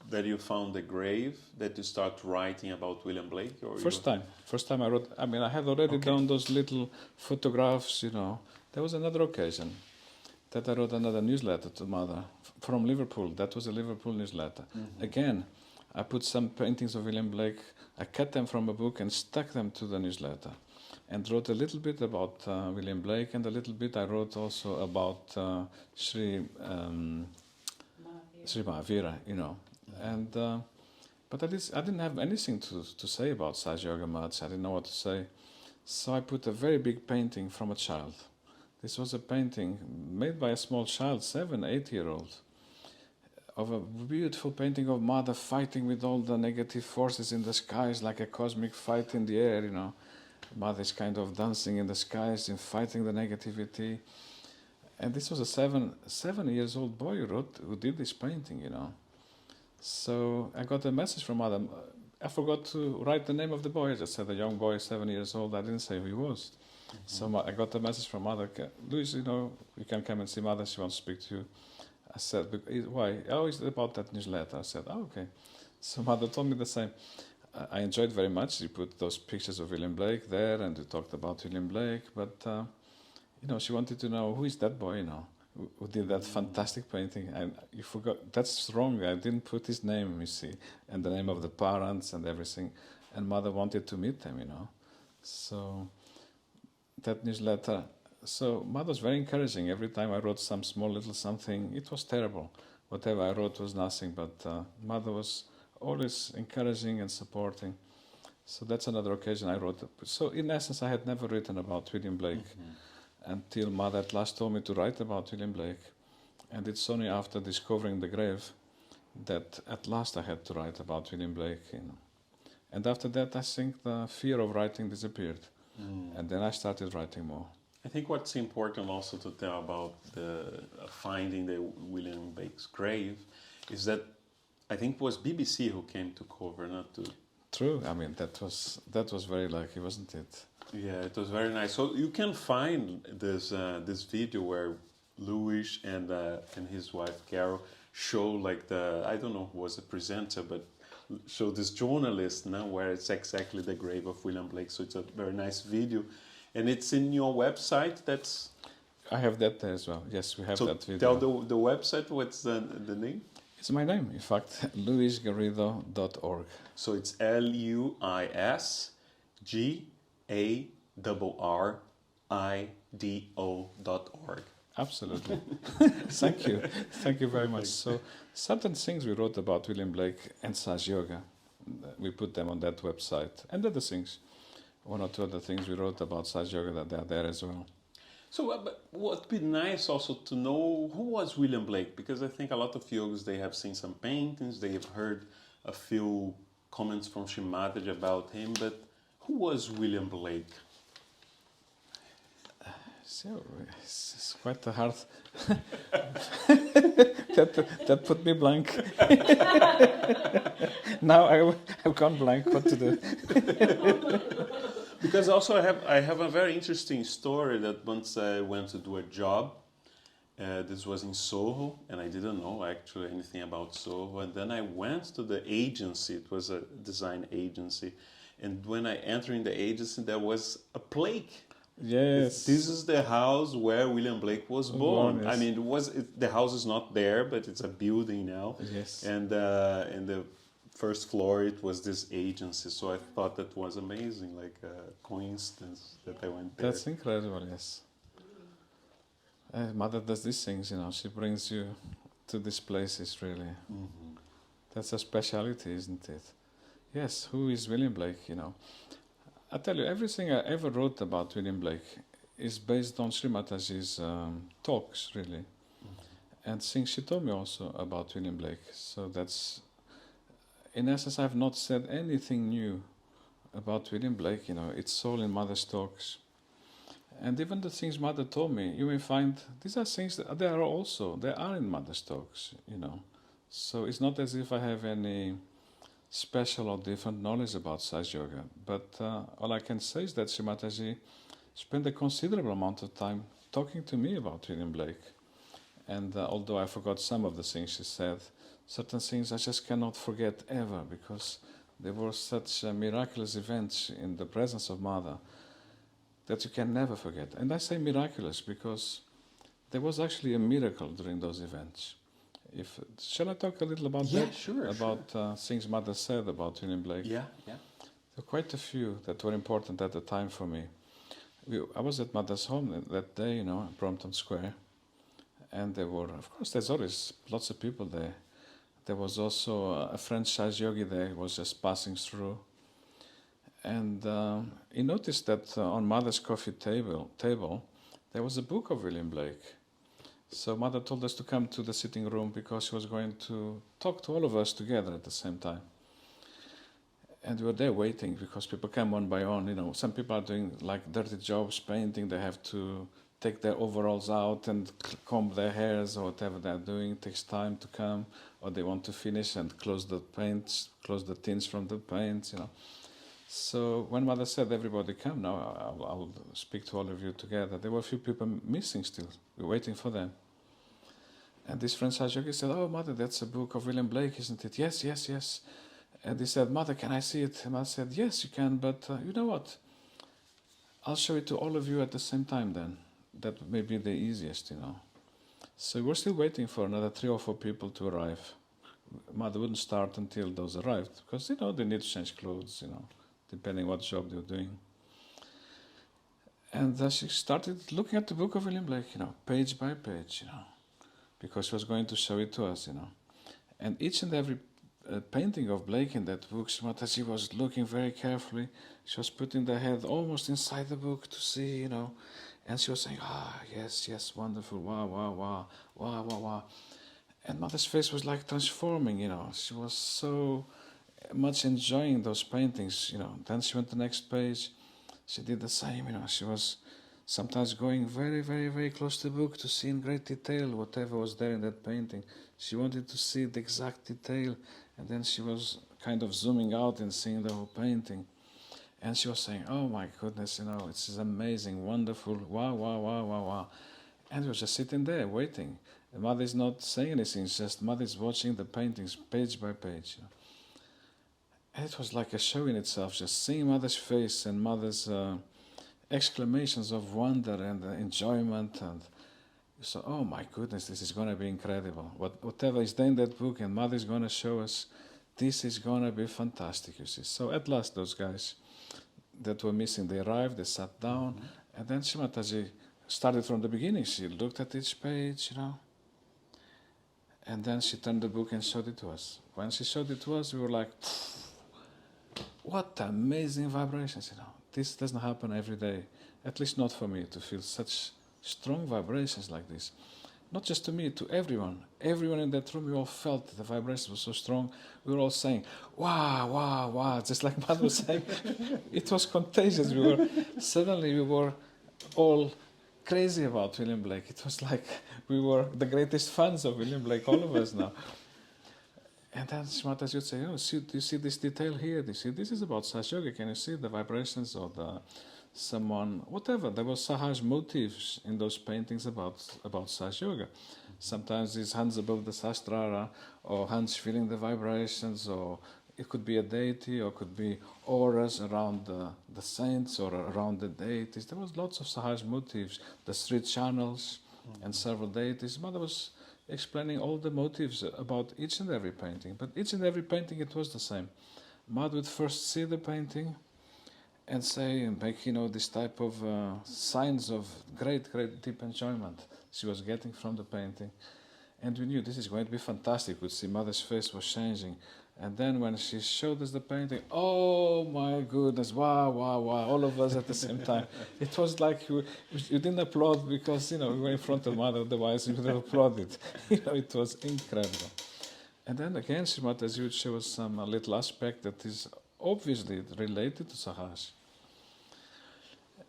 that you found the grave that you start writing about William Blake? Or First time I wrote, I had already done those little photographs, There was another occasion that I wrote another newsletter to Mother from Liverpool. That was a Liverpool newsletter. Again, I put some paintings of William Blake, I cut them from a book and stuck them to the newsletter. And wrote a little bit about William Blake, and a little bit I wrote also about Sri Mahavira, And but I didn't have anything to say about Saj Yoga much. I didn't know what to say, so I put a very big painting from a child. This was a painting made by a small child, 7, 8-year-old, of a beautiful painting of Mother fighting with all the negative forces in the skies, like a cosmic fight in the air, Mother is kind of dancing in the skies and fighting the negativity. And this was a 7 years old boy who did this painting, So I got a message from Mother. I forgot to write the name of the boy. I just said a young boy, 7 years old. I didn't say who he was. So I got a message from Mother. Louis, you can come and see Mother. She wants to speak to you. I said, why? Oh, it's about that newsletter. I said, oh, okay. So Mother told me the same. I enjoyed very much. You put those pictures of William Blake there, and we talked about William Blake. But she wanted to know, who is that boy, who did that fantastic painting? And you forgot. That's wrong. I didn't put his name, you see, and the name of the parents and everything. And Mother wanted to meet them, So that newsletter. So Mother was very encouraging. Every time I wrote some small little something, it was terrible. Whatever I wrote was nothing. But Mother was always encouraging and supporting. So that's another occasion I wrote. So in essence, I had never written about William Blake until Mother at last told me to write about William Blake. And it's only after discovering the grave that at last I had to write about William Blake. And after that, I think the fear of writing disappeared. And then I started writing more. I think what's important also to tell about the finding the William Blake's grave is that I think it was BBC who came to cover, not to... True. That was very lucky, wasn't it? Yeah, it was very nice. So you can find this video where Louis and his wife Carol show I don't know who was the presenter, but show this journalist now where it's exactly the grave of William Blake. So it's a very nice video, and it's in your website. I have that there as well. Yes, we have that video. Tell the website. What's the name? It's my name, in fact, luisgarrido.org. So it's LuisGarrido.org. Absolutely. Thank you. Thank you very much. So certain things we wrote about William Blake and Saj Yoga, we put them on that website. And other things, one or two other things we wrote about Saj Yoga that they are there as well. So but would be nice also to know who was William Blake, because I think a lot of yogis, they have seen some paintings, they have heard a few comments from Shimataji about him, but who was William Blake? So it's quite a hard... that put me blank. Now I've gone blank. What to do? Because also I have a very interesting story that once I went to do a job. This was in Soho, and I didn't know actually anything about Soho. And then I went to the agency. It was a design agency, And when I entered in the agency, there was a plaque. Yes. This is the house where William Blake was born. Yes. I mean, the house is not there, but it's a building now. Yes. And in the first floor, it was this agency. So I thought that was amazing, like a coincidence that I went there. That's incredible, yes. Mother does these things, she brings you to these places, really. Mm-hmm. That's a speciality, isn't it? Yes, who is William Blake, I tell you, everything I ever wrote about William Blake is based on Sri Mataji's talks, really. Mm-hmm. And things she told me also about William Blake. So that's, in essence, I've not said anything new about William Blake, it's all in Mother's talks. And even the things Mother told me, you may find these are things that they are in Mother's talks, So it's not as if I have any special or different knowledge about Saj Yoga. But all I can say is that Sri Mataji spent a considerable amount of time talking to me about William Blake. And although I forgot some of the things she said, certain things I just cannot forget ever, because there were such miraculous events in the presence of Mother that you can never forget. And I say miraculous because there was actually a miracle during those events. Shall I talk a little about that? Sure. About things Mother said about William Blake? Yeah. There were quite a few that were important at the time for me. I was at Mother's home that day, at Brompton Square. And there were, of course, there's always lots of people there. There was also a French Saj yogi there who was just passing through. And he noticed that on Mother's coffee table, there was a book of William Blake. So Mother told us to come to the sitting room because she was going to talk to all of us together at the same time. And we were there waiting because people come one by one. Some people are doing like dirty jobs, painting. They have to take their overalls out and comb their hairs or whatever they're doing. It takes time to come, or they want to finish and close the tins from the paints, So when Mother said, everybody come now, I'll speak to all of you together, there were a few people missing still. We're waiting for them. And this French Saj yogi said, "Oh, Mother, that's a book of William Blake, isn't it?" Yes. And he said, "Mother, can I see it?" And Mother said, "Yes, you can, but you know what? I'll show it to all of you at the same time then. That may be the easiest, So we're still waiting for another 3 or 4 people to arrive. Mother wouldn't start until those arrived, because, they need to change clothes, depending what job they're doing. And she started looking at the book of William Blake, page by page, because she was going to show it to us, And each and every painting of Blake in that book, Mataji was looking very carefully. She was putting the head almost inside the book to see, And she was saying, yes, wonderful, wow. And Mother's face was like transforming, She was so much enjoying those paintings, Then she went to the next page. She did the same, She was sometimes going very, very, very close to the book to see in great detail whatever was there in that painting. She wanted to see the exact detail, and then she was kind of zooming out and seeing the whole painting. And she was saying, "Oh my goodness, this is amazing, wonderful, wow. And we were just sitting there waiting. And Mother is not saying anything, it's just Mother is watching the paintings page by page. And it was like a show in itself, just seeing Mother's face and Mother's exclamations of wonder and enjoyment. And so, oh my goodness, this is going to be incredible. Whatever is there in that book and Mother is going to show us, this is going to be fantastic, you see. So at last those guys that were missing, they arrived, they sat down, and then Sri Mataji started from the beginning. She looked at each page, and then she turned the book and showed it to us. When she showed it to us, we were like, what amazing vibrations, This doesn't happen every day, at least not for me, to feel such strong vibrations like this. Not just to me, to everyone. Everyone in that room, we all felt the vibrations were so strong. We were all saying, wow, just like Mother was saying. It was contagious. Suddenly we were all crazy about William Blake. It was like we were the greatest fans of William Blake, all of us now. And then Mataji would say, do you see this detail here? Do you see, this is about Saj Yoga. Can you see the vibrations of someone, whatever. There were Sahaj motifs in those paintings about Saj Yoga. Sometimes it's hands above the Sastrara, or hands feeling the vibrations, or it could be a deity or could be auras around the saints or around the deities. There was lots of Sahaj motifs, the street channels and several deities. Mother was explaining all the motives about each and every painting. But each and every painting, it was the same. Mother would first see the painting and say and make, this type of signs of great, great deep enjoyment she was getting from the painting. And we knew this is going to be fantastic. We could see Mother's face was changing. And then when she showed us the painting, oh my goodness, wow, wow, wow, all of us at the same time. It was like you didn't applaud because, we were in front of Mother, otherwise you would have applauded. It was incredible. And then again, Srimataji would show us some little aspect that is obviously related to Sahaj.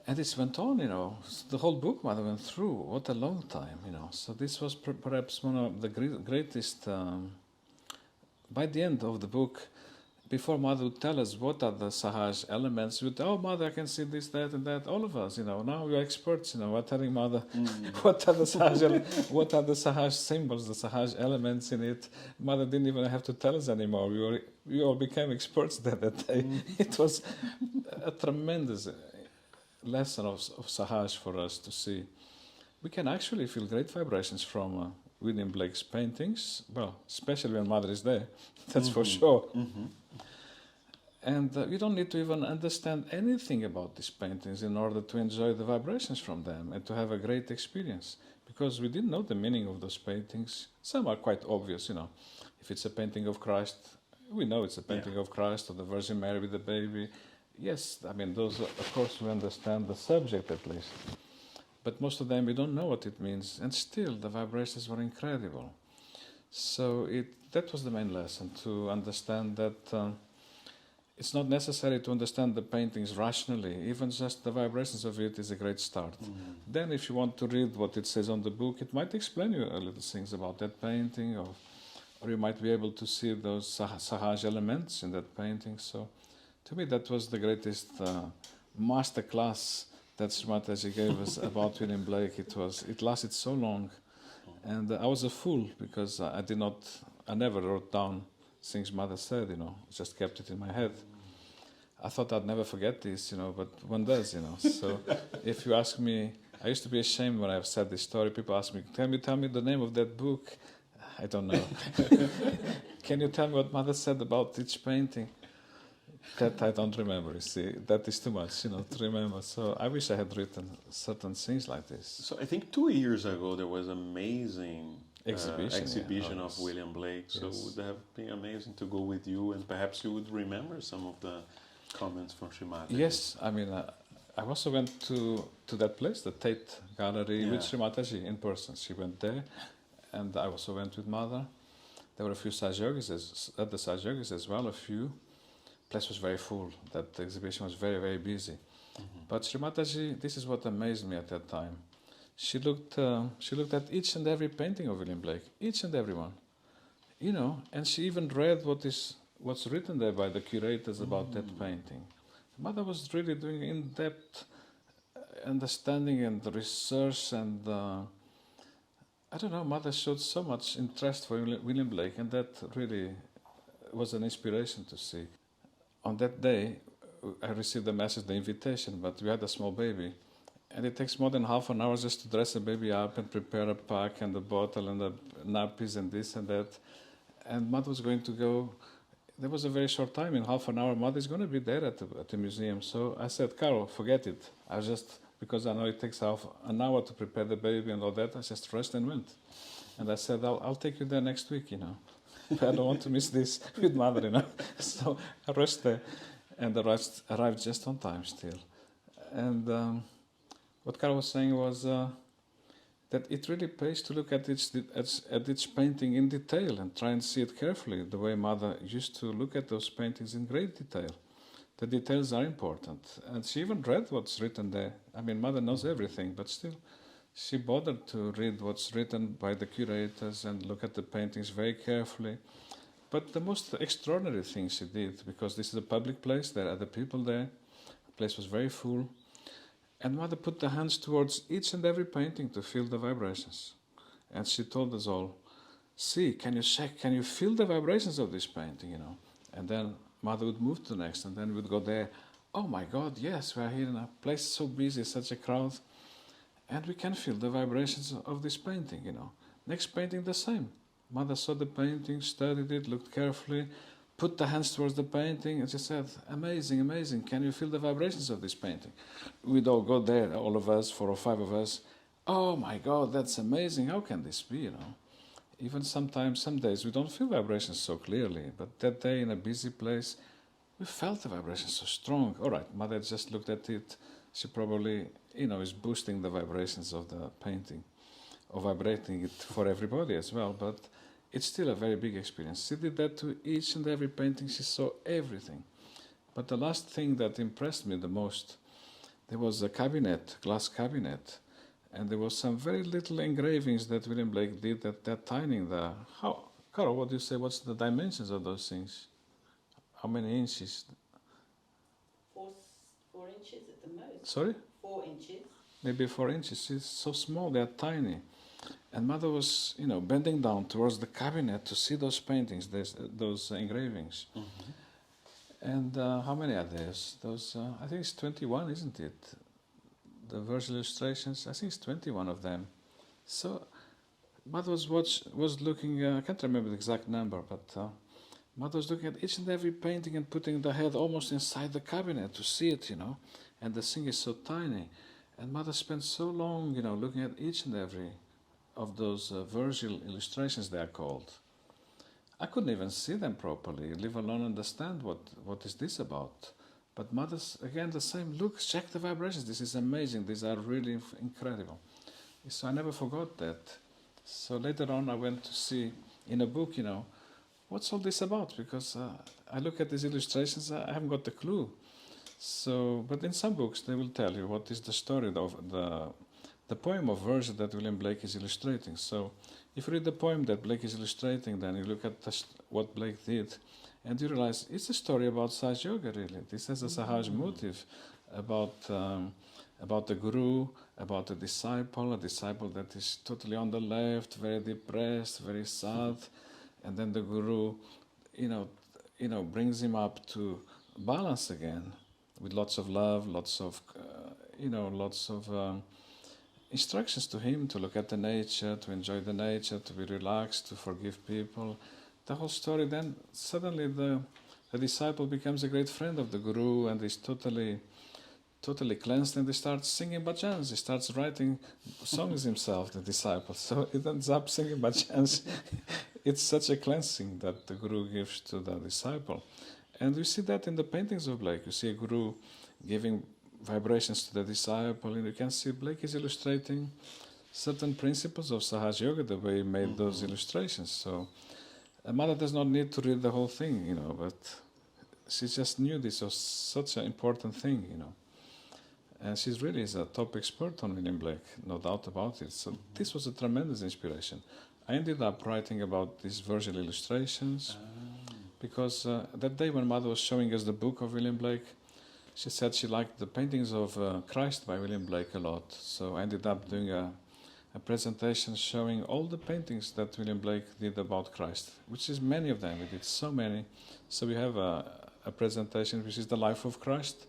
And this went on, the whole book Mother went through. What a long time, So this was perhaps one of the greatest... by the end of the book, before Mother would tell us what are the Sahaj elements, we would, oh, Mother, I can see this, that, and that. All of us, now we are experts, we're telling Mother what are the Sahaj symbols, the Sahaj elements in it. Mother didn't even have to tell us anymore. We all became experts that day. It was a tremendous lesson of Sahaj for us to see. We can actually feel great vibrations from William Blake's paintings, well, especially when Mother is there, that's for sure. And you don't need to even understand anything about these paintings in order to enjoy the vibrations from them and to have a great experience, because we didn't know the meaning of those paintings. Some are quite obvious, If it's a painting of Christ, we know it's a painting of Christ or the Virgin Mary with the baby. Yes, those, of course, we understand the subject at least. But most of them, we don't know what it means. And still, the vibrations were incredible. So that was the main lesson, to understand that it's not necessary to understand the paintings rationally. Even just the vibrations of it is a great start. Then if you want to read what it says on the book, it might explain you a little things about that painting, or you might be able to see those Sahaj elements in that painting. So to me, that was the greatest master class that Srimataji gave us about William Blake. It lasted so long, and I was a fool because I never wrote down things Mother said, just kept it in my head. I thought I'd never forget this, but one does, So if you ask me, I used to be ashamed when I've said this story. People ask me, tell me the name of that book. I don't know. Can you tell me what Mother said about each painting? That I don't remember, you see. That is too much, to remember. So I wish I had written certain things like this. So I think 2 years ago there was an amazing exhibition of yes. William Blake. So Yes. it would have been amazing to go with you, and perhaps you would remember some of the comments from Srimataji. Yes, I also went to that place, the Tate Gallery, with Srimataji in person. She went there, and I also went with Mother. There were a few Sajogis at the Sajogis as well, a few. Place was very full. That exhibition was very, very busy. But Srimataji, this is what amazed me at that time. She looked at each and every painting of William Blake, each and every one, and she even read what's written there by the curators about that painting. Mother was really doing in-depth understanding and research, and I don't know, Mother showed so much interest for William Blake, and that really was an inspiration to see. On that day, I received the message, the invitation, but we had a small baby. And it takes more than half an hour just to dress a baby up and prepare a pack and a bottle and the nappies and this and that. And Mother was going to go. There was a very short time, in half an hour, Mother is going to be there at the museum. So I said, Carol, forget it. Because I know it takes half an hour to prepare the baby and all that, I just rushed and went. And I said, I'll take you there next week, But I don't want to miss this with Mother, So I rushed there and arrived just on time still. And what Carl was saying was that it really pays to look at each painting in detail and try and see it carefully, the way Mother used to look at those paintings in great detail. The details are important. And she even read what's written there. Mother knows everything, but still, she bothered to read what's written by the curators and look at the paintings very carefully. But the most extraordinary thing she did, because this is a public place, there are other people there, the place was very full, and Mother put the hands towards each and every painting to feel the vibrations. And she told us all, see, can you feel the vibrations of this painting, And then mother would move to the next, and then we'd go there. Oh my God, yes, we are here in a place so busy, such a crowd, and we can feel the vibrations of this painting, Next painting, the same. Mother saw the painting, studied it, looked carefully, put the hands towards the painting, and she said, amazing, amazing, can you feel the vibrations of this painting? We'd all go there, all of us, 4 or 5 of us. Oh my God, that's amazing, how can this be, Even sometimes, some days, we don't feel vibrations so clearly, but that day in a busy place, we felt the vibrations so strong. All right, Mother just looked at it, she probably, is boosting the vibrations of the painting, or vibrating it for everybody as well, but it's still a very big experience. She did that to each and every painting, she saw everything. But the last thing that impressed me the most, there was a cabinet, glass cabinet, and there was some very little engravings that William Blake did that tiny in there. Carol, what do you say, what's the dimensions of those things? How many inches? 4 inches at the most. Sorry? 4 inches. Maybe 4 inches. It's so small, they're tiny. And Mother was, bending down towards the cabinet to see those paintings, those engravings. Mm-hmm. And how many are there? Those, I think it's 21, isn't it? The verse illustrations, I think it's 21 of them. So Mother was looking, I can't remember the exact number, but Mother was looking at each and every painting and putting the head almost inside the cabinet to see it, And the thing is so tiny. And Mother spent so long, looking at each and every of those Virgil illustrations, they are called. I couldn't even see them properly, leave alone understand what is this about. But Mother's, again, the same, look, check the vibrations, this is amazing, these are really incredible. So I never forgot that. So later on I went to see in a book, what's all this about? Because I look at these illustrations, I haven't got the clue. So, but in some books they will tell you what is the story of the poem of Virgil that William Blake is illustrating. So if you read the poem that Blake is illustrating, then you look at what Blake did, and you realize it's a story about Sahaj Yoga, really. This has a Sahaj motive about the guru, about a disciple that is totally on the left, very depressed, very sad, and then the guru, brings him up to balance again with lots of love, lots of instructions to him to look at the nature, to enjoy the nature, to be relaxed, to forgive people. The whole story, then suddenly the disciple becomes a great friend of the guru and is totally cleansed, and he starts singing bhajans. He starts writing songs himself, the disciple. So it ends up singing bhajans. It's such a cleansing that the guru gives to the disciple. And you see that in the paintings of Blake. You see a guru giving vibrations to the disciple, and you can see Blake is illustrating certain principles of Sahaj Yoga the way he made those illustrations. So a mother does not need to read the whole thing, but she just knew this was such an important thing, And she's really is a top expert on William Blake, no doubt about it. So this was a tremendous inspiration. I ended up writing about these Virgil illustrations because that day when Mother was showing us the book of William Blake, she said she liked the paintings of Christ by William Blake a lot. So I ended up doing a presentation showing all the paintings that William Blake did about Christ, which is many of them. We did so many. So we have a presentation which is the life of Christ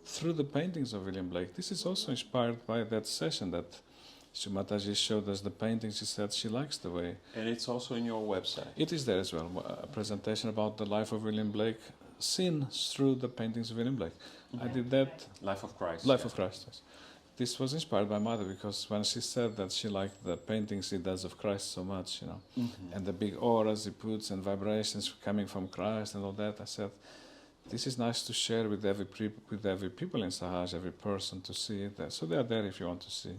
through the paintings of William Blake. This is also inspired by that session that Mataji showed us the paintings. She said she likes the way. And it's also in your website. It is there as well, a presentation about the life of William Blake seen through the paintings of William Blake. I did that. Life of Christ. Life of Christ, yes. This was inspired by Mother because when she said that she liked the paintings he does of Christ so much, and the big auras he puts and vibrations coming from Christ and all that, I said, this is nice to share with every people in Sahaj, every person to see it. So they are there if you want to see.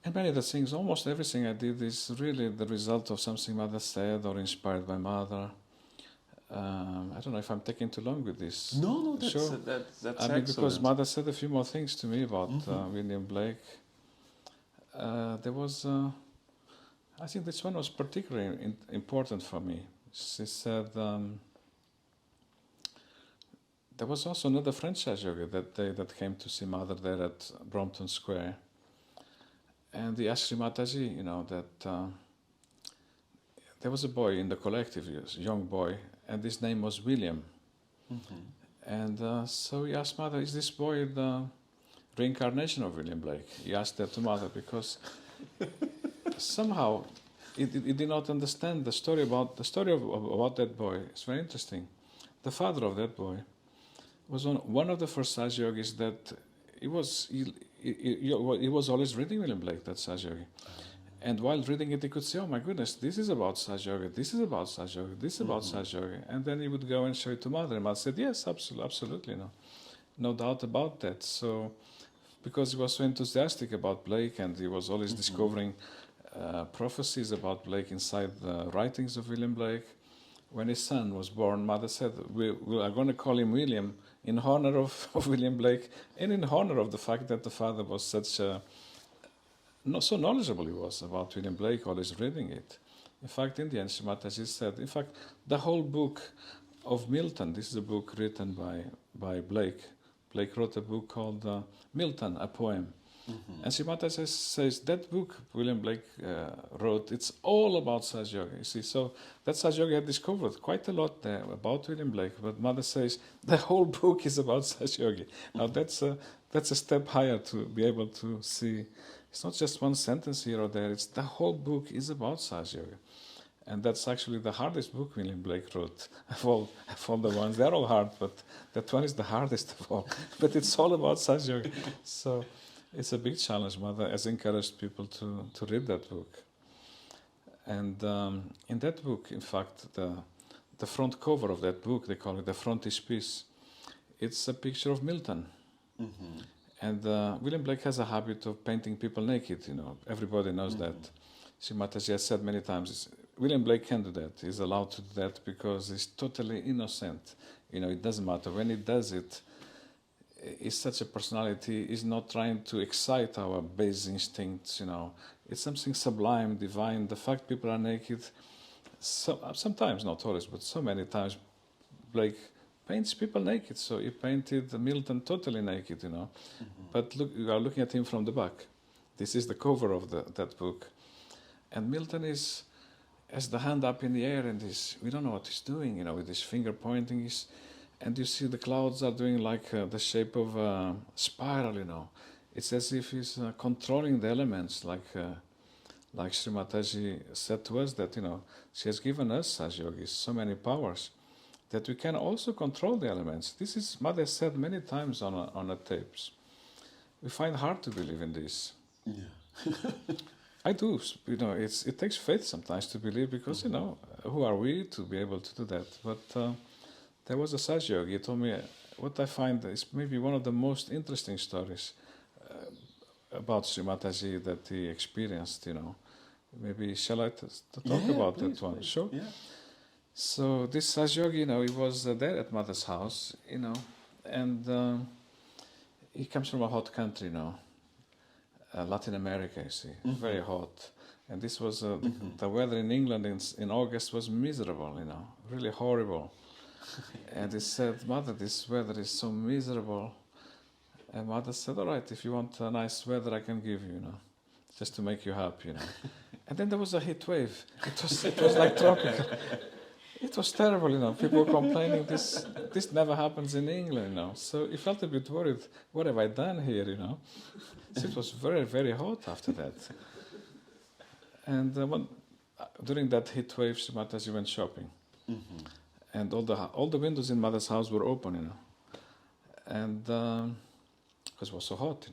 And many of the things, almost everything I did is really the result of something Mother said or inspired by Mother. I don't know if I'm taking too long with this. No, that's, sure. that's I excellent. mean, because Mother said a few more things to me about William Blake. There was, I think this one was particularly important for me. She said, there was also another French yogi that day that came to see Mother there at Brompton Square. And the asked Mataji, that there was a boy in the collective, a young boy, and his name was William. And so he asked Mother, is this boy the reincarnation of William Blake? He asked that to Mother because somehow he did not understand the story about that boy. It's very interesting. The father of that boy was one of the first Saj Yogis that he was always reading William Blake, that Saj Yogi. And while reading it, he could say, oh my goodness, this is about Saj Yoga, this is about Saj Yoga, this is about Saj Yoga. And then he would go and show it to Mother, and Mother said, yes, absolutely, no doubt about that. So, because he was so enthusiastic about Blake, and he was always discovering prophecies about Blake inside the writings of William Blake, when his son was born, Mother said, we are going to call him William in honor of William Blake, and in honor of the fact that the father was such not so knowledgeable he was about William Blake, always reading it. In fact, in the end, Mataji said, in fact, the whole book of Milton, this is a book written by Blake. Blake wrote a book called Milton, a poem. And Srimata says that book William Blake wrote, it's all about Saj Yoga. You see, so that Saj Yoga had discovered quite a lot there about William Blake, but Mother says the whole book is about Saj Yoga. Now that's a step higher to be able to see. It's not just one sentence here or there, it's the whole book is about Saj Yoga. And that's actually the hardest book William Blake wrote of all the ones. They're all hard, but that one is the hardest of all. But it's all about Saj Yoga. So it's a big challenge. Mother has encouraged people to read that book. And in that book, in fact, the front cover of that book, they call it the frontispiece, it's a picture of Milton. And William Blake has a habit of painting people naked, everybody knows that. Mataji has said many times, William Blake can do that. He's allowed to do that because he's totally innocent. It doesn't matter. When he does it, he's such a personality. He's not trying to excite our base instincts. It's something sublime, divine. The fact people are naked, sometimes, not always, but so many times, Blake paints people naked. So he painted Milton totally naked. But look, you are looking at him from the back. This is the cover of that book, and Milton has the hand up in the air, and we don't know what he's doing, with his finger pointing. And you see the clouds are doing like the shape of a spiral, It's as if he's controlling the elements, like Sri Mataji said to us that, she has given us as yogis so many powers that we can also control the elements. This is Mother said many times on the tapes. We find hard to believe in this. Yeah. I do, it takes faith sometimes to believe because, who are we to be able to do that? But there was a Saj Yogi, he told me what I find is maybe one of the most interesting stories about Sri Mataji that he experienced, Maybe shall I talk about please, that one? Please. Sure. Yeah. So this Saj Yogi, he was there at Mother's house, and he comes from a hot country, Latin America, you see, very hot. And this was, the weather in England in August was miserable, really horrible. And he said, Mother, this weather is so miserable. And Mother said, all right, if you want a nice weather, I can give you, just to make you happy, And then there was a heat wave. It was like tropical. It was terrible, People were complaining, this never happens in England, So he felt a bit worried. What have I done here, So it was very, very hot after that. And during that heat wave, Mataji went shopping. And all the windows in Mother's house were open, And because it was so hot,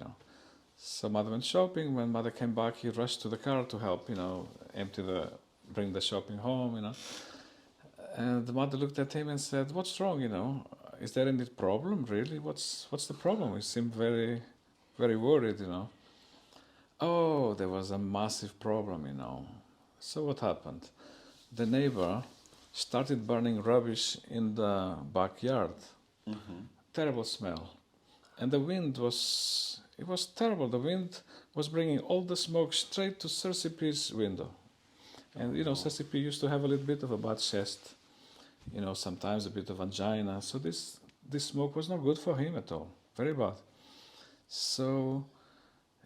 So Mother went shopping. When Mother came back, he rushed to the car to help, bring the shopping home, And the Mother looked at him and said, what's wrong, Is there any problem, really? What's the problem? He seemed very, very worried, Oh, there was a massive problem, So what happened? The neighbor started burning rubbish in the backyard. Terrible smell. And the wind was terrible. The wind was bringing all the smoke straight to Sir P.'s window. And, Sir P. used to have a little bit of a bad chest, sometimes a bit of angina. So this smoke was not good for him at all. Very bad. So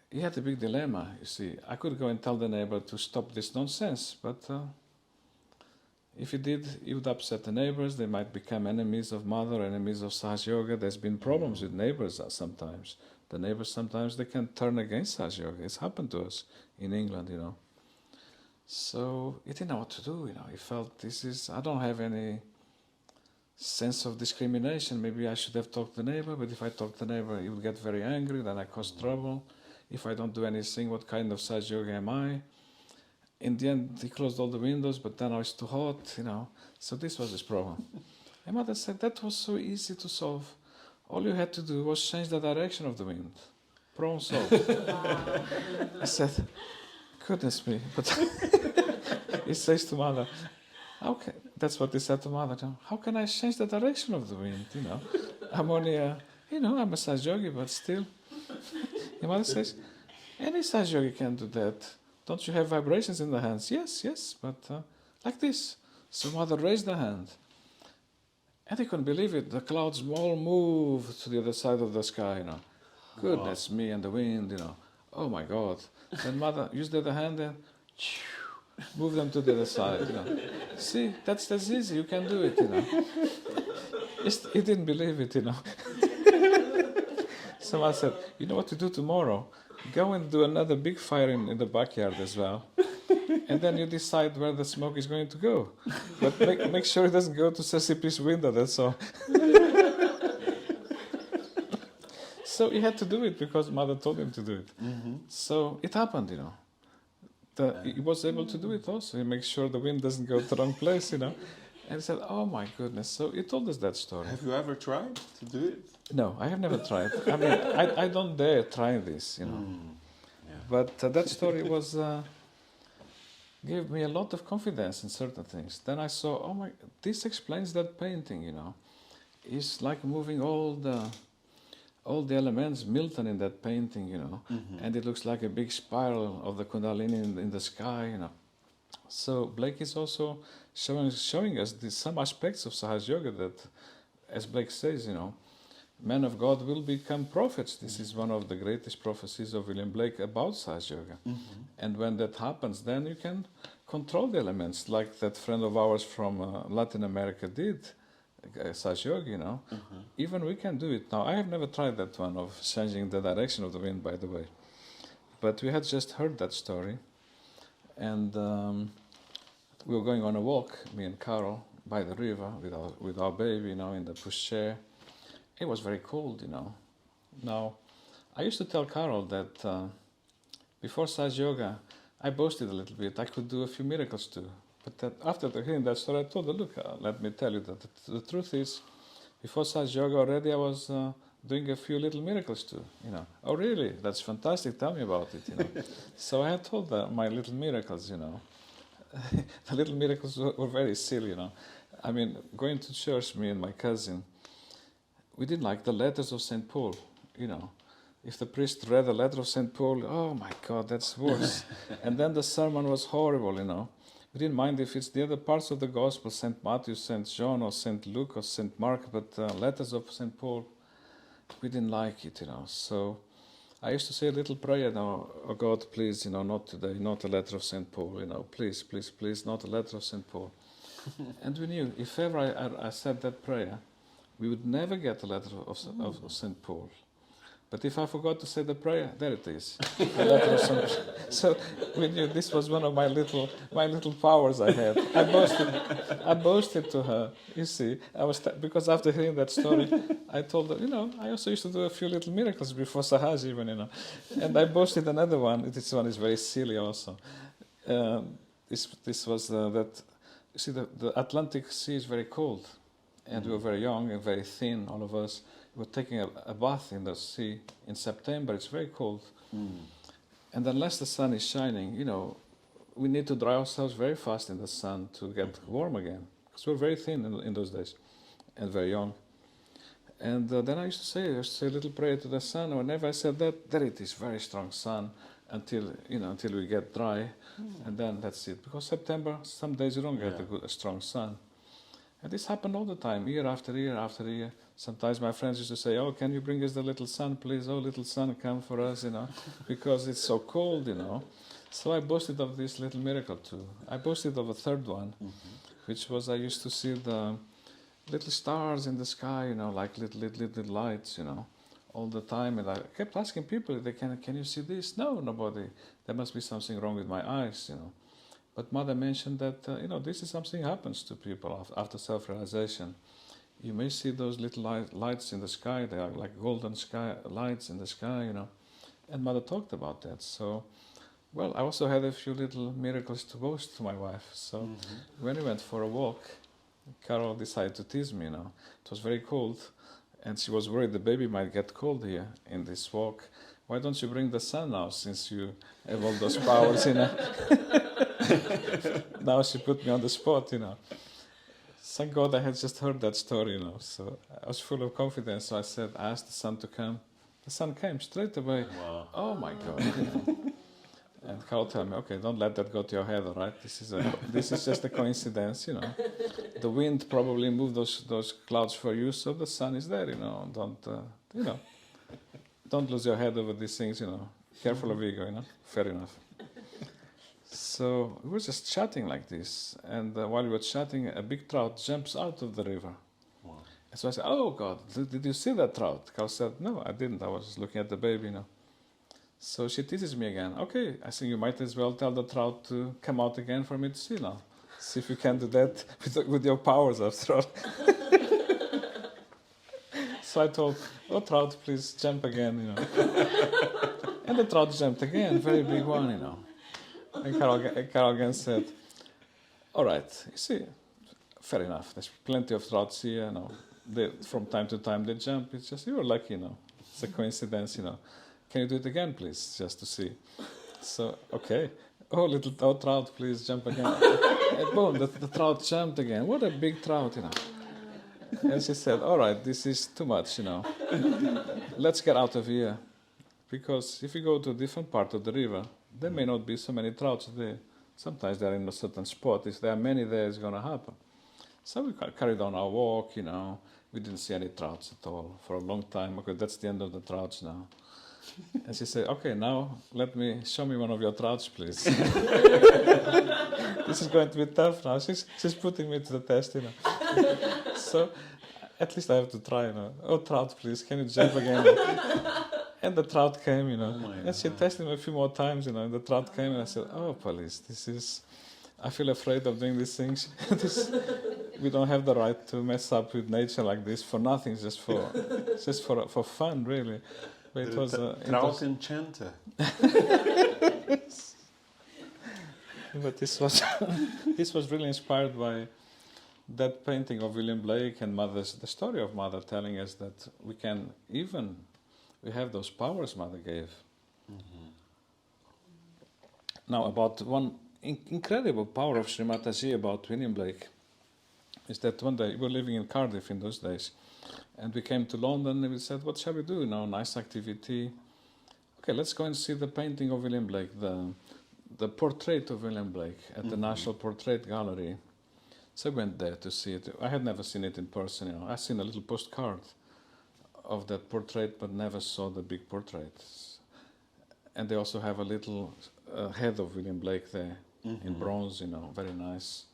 he had a big dilemma, you see. I could go and tell the neighbor to stop this nonsense, but If he did, he would upset the neighbors. They might become enemies of mother, enemies of Sahaj Yoga. There's been problems with neighbors sometimes. The neighbors sometimes they can turn against Sahaj Yoga. It's happened to us in England, So he didn't know what to do, He felt I don't have any sense of discrimination. Maybe I should have talked to the neighbor, but if I talk to the neighbor, he would get very angry, then I cause trouble. If I don't do anything, what kind of Sahaj Yoga am I? In the end, he closed all the windows, but then I was too hot, So this was his problem. And mother said, that was so easy to solve. All you had to do was change the direction of the wind. Problem solved. I said, goodness me. But he says to mother, okay, that's what he said to mother. How can I change the direction of the wind, I'm only I'm a Sahaj Yogi, but still. Your mother says, any Sahaj Yogi can do that. Don't you have vibrations in the hands? Yes, but like this. So mother raised the hand. And he couldn't believe it. The clouds all moved to the other side of the sky, Goodness me, and the wind, Oh my God. Then mother used the other hand and move them to the other side, See, that's easy. You can do it, He didn't believe it, So I said, you know what to do tomorrow? Go and do another big fire in the backyard as well. And then you decide where the smoke is going to go. But make sure it doesn't go to Sasipi's window, that's all. So he had to do it because mother told him to do it. Mm-hmm. So it happened, He was able to do it also. He makes sure the wind doesn't go to the wrong place, And he said, oh my goodness. So he told us that story. Have you ever tried to do it? No, I have never tried. I mean, I don't dare try this, Yeah. But that story gave me a lot of confidence in certain things. Then I saw, this explains that painting, It's like moving all the elements, Milton in that painting, And it looks like a big spiral of the Kundalini in the sky, So Blake is also showing us some aspects of Sahaj Yoga that, as Blake says, men of God will become prophets. This is one of the greatest prophecies of William Blake about Sahaj Yoga. Mm-hmm. And when that happens, then you can control the elements, like that friend of ours from Latin America did, Sahaj Yoga, Mm-hmm. Even we can do it now. I have never tried that one of changing the direction of the wind, by the way. But we had just heard that story. And we were going on a walk, me and Carol, by the river with our baby, in the pushchair. It was very cold, Now, I used to tell Carol that before Sahaj Yoga, I boasted a little bit. I could do a few miracles too. But that after hearing that story, I told her, look, let me tell you that the truth is, before Sahaj Yoga already I was doing a few little miracles too, Oh, really? That's fantastic. Tell me about it, So I had told her my little miracles, The little miracles were very silly, I mean, going to church, me and my cousin, we didn't like the letters of St. Paul, If the priest read the letter of St. Paul, oh my God, that's worse. And then the sermon was horrible, We didn't mind if it's the other parts of the gospel, St. Matthew, St. John, or St. Luke, or St. Mark, but letters of St. Paul, we didn't like it, So I used to say a little prayer now, oh God, please, not today, not a letter of St. Paul, please, please, please, not a letter of St. Paul. And we knew, if ever I said that prayer, we would never get a letter of St. Paul. But if I forgot to say the prayer, there it is. The letter of St. Paul. So we knew this was one of my little powers I had. I boasted to her. You see, because after hearing that story, I told her, I also used to do a few little miracles before Sahaj even, And I boasted another one. This one is very silly also. This was that. You see, the Atlantic Sea is very cold. And we were very young and very thin, all of us. We were taking a bath in the sea in September. It's very cold. And unless the sun is shining, we need to dry ourselves very fast in the sun to get warm again. Because we're very thin in those days and very young. And then I used to say a little prayer to the sun. Whenever I said that, there it is, very strong sun until we get dry. And then that's it. Because September, some days you don't get a strong sun. And this happened all the time, year after year after year. Sometimes my friends used to say, oh, can you bring us the little sun, please? Oh, little sun, come for us, because it's so cold, So I boasted of this little miracle too. I boasted of a third one, which was I used to see the little stars in the sky, like little lights, all the time. And I kept asking people, can you see this? No, nobody. There must be something wrong with my eyes, But Mother mentioned that, this is something happens to people after self-realization. You may see those little lights in the sky. They are like golden sky lights in the sky, And Mother talked about that. So, well, I also had a few little miracles to boast to my wife. So when we went for a walk, Carol decided to tease me, It was very cold, and she was worried the baby might get cold here in this walk. Why don't you bring the sun now, since you have all those powers, Now she put me on the spot, Thank God I had just heard that story, So I was full of confidence. So I asked the sun to come. The sun came straight away. Wow. Oh my God! And Carl told me, okay, don't let that go to your head, all right? This is just a coincidence, The wind probably moved those clouds for you, so the sun is there, Don't lose your head over these things, Careful of ego, Fair enough. So we were just chatting like this, and while we were chatting, a big trout jumps out of the river. Wow. And so I said, oh God, did you see that trout? Carl said, no, I didn't. I was looking at the baby, So she teases me again. Okay, I think you might as well tell the trout to come out again for me to see now. See if you can do that with your powers, after all. So I told, oh trout, please jump again, And the trout jumped again, very big one, And Carol again said, all right, you see, fair enough. There's plenty of trouts here, from time to time they jump. It's just, you're lucky, It's a coincidence, Can you do it again, please, just to see? So, okay. Oh, little trout, please jump again. And boom, the trout jumped again. What a big trout, And she said, all right, this is too much, Let's get out of here. Because if you go to a different part of the river, there may not be so many trouts there. Sometimes they're in a certain spot. If there are many there, it's going to happen. So we carried on our walk, We didn't see any trouts at all for a long time. Okay, that's the end of the trouts now. And she said, okay, now show me one of your trouts, please. This is going to be tough now. She's putting me to the test, So at least I have to try, Oh, trout, please, can you jump again? And the trout came, and she tested me a few more times, and the trout came, and I said, oh, police, I feel afraid of doing these things. We don't have the right to mess up with nature like this for nothing, just for fun, really. But it was trout enchanter. But this was really inspired by that painting of William Blake and the story of Mother telling us that we have those powers Mother gave. Mm-hmm. Now, about one incredible power of Sri Mataji about William Blake is that one day we were living in Cardiff in those days, and we came to London and we said, what shall we do? Nice activity. Okay, let's go and see the painting of William Blake, the portrait of William Blake at the National Portrait Gallery. So I went there to see it. I had never seen it in person. I'd seen a little postcard of that portrait, but never saw the big portrait. And they also have a little head of William Blake there in bronze, very nice.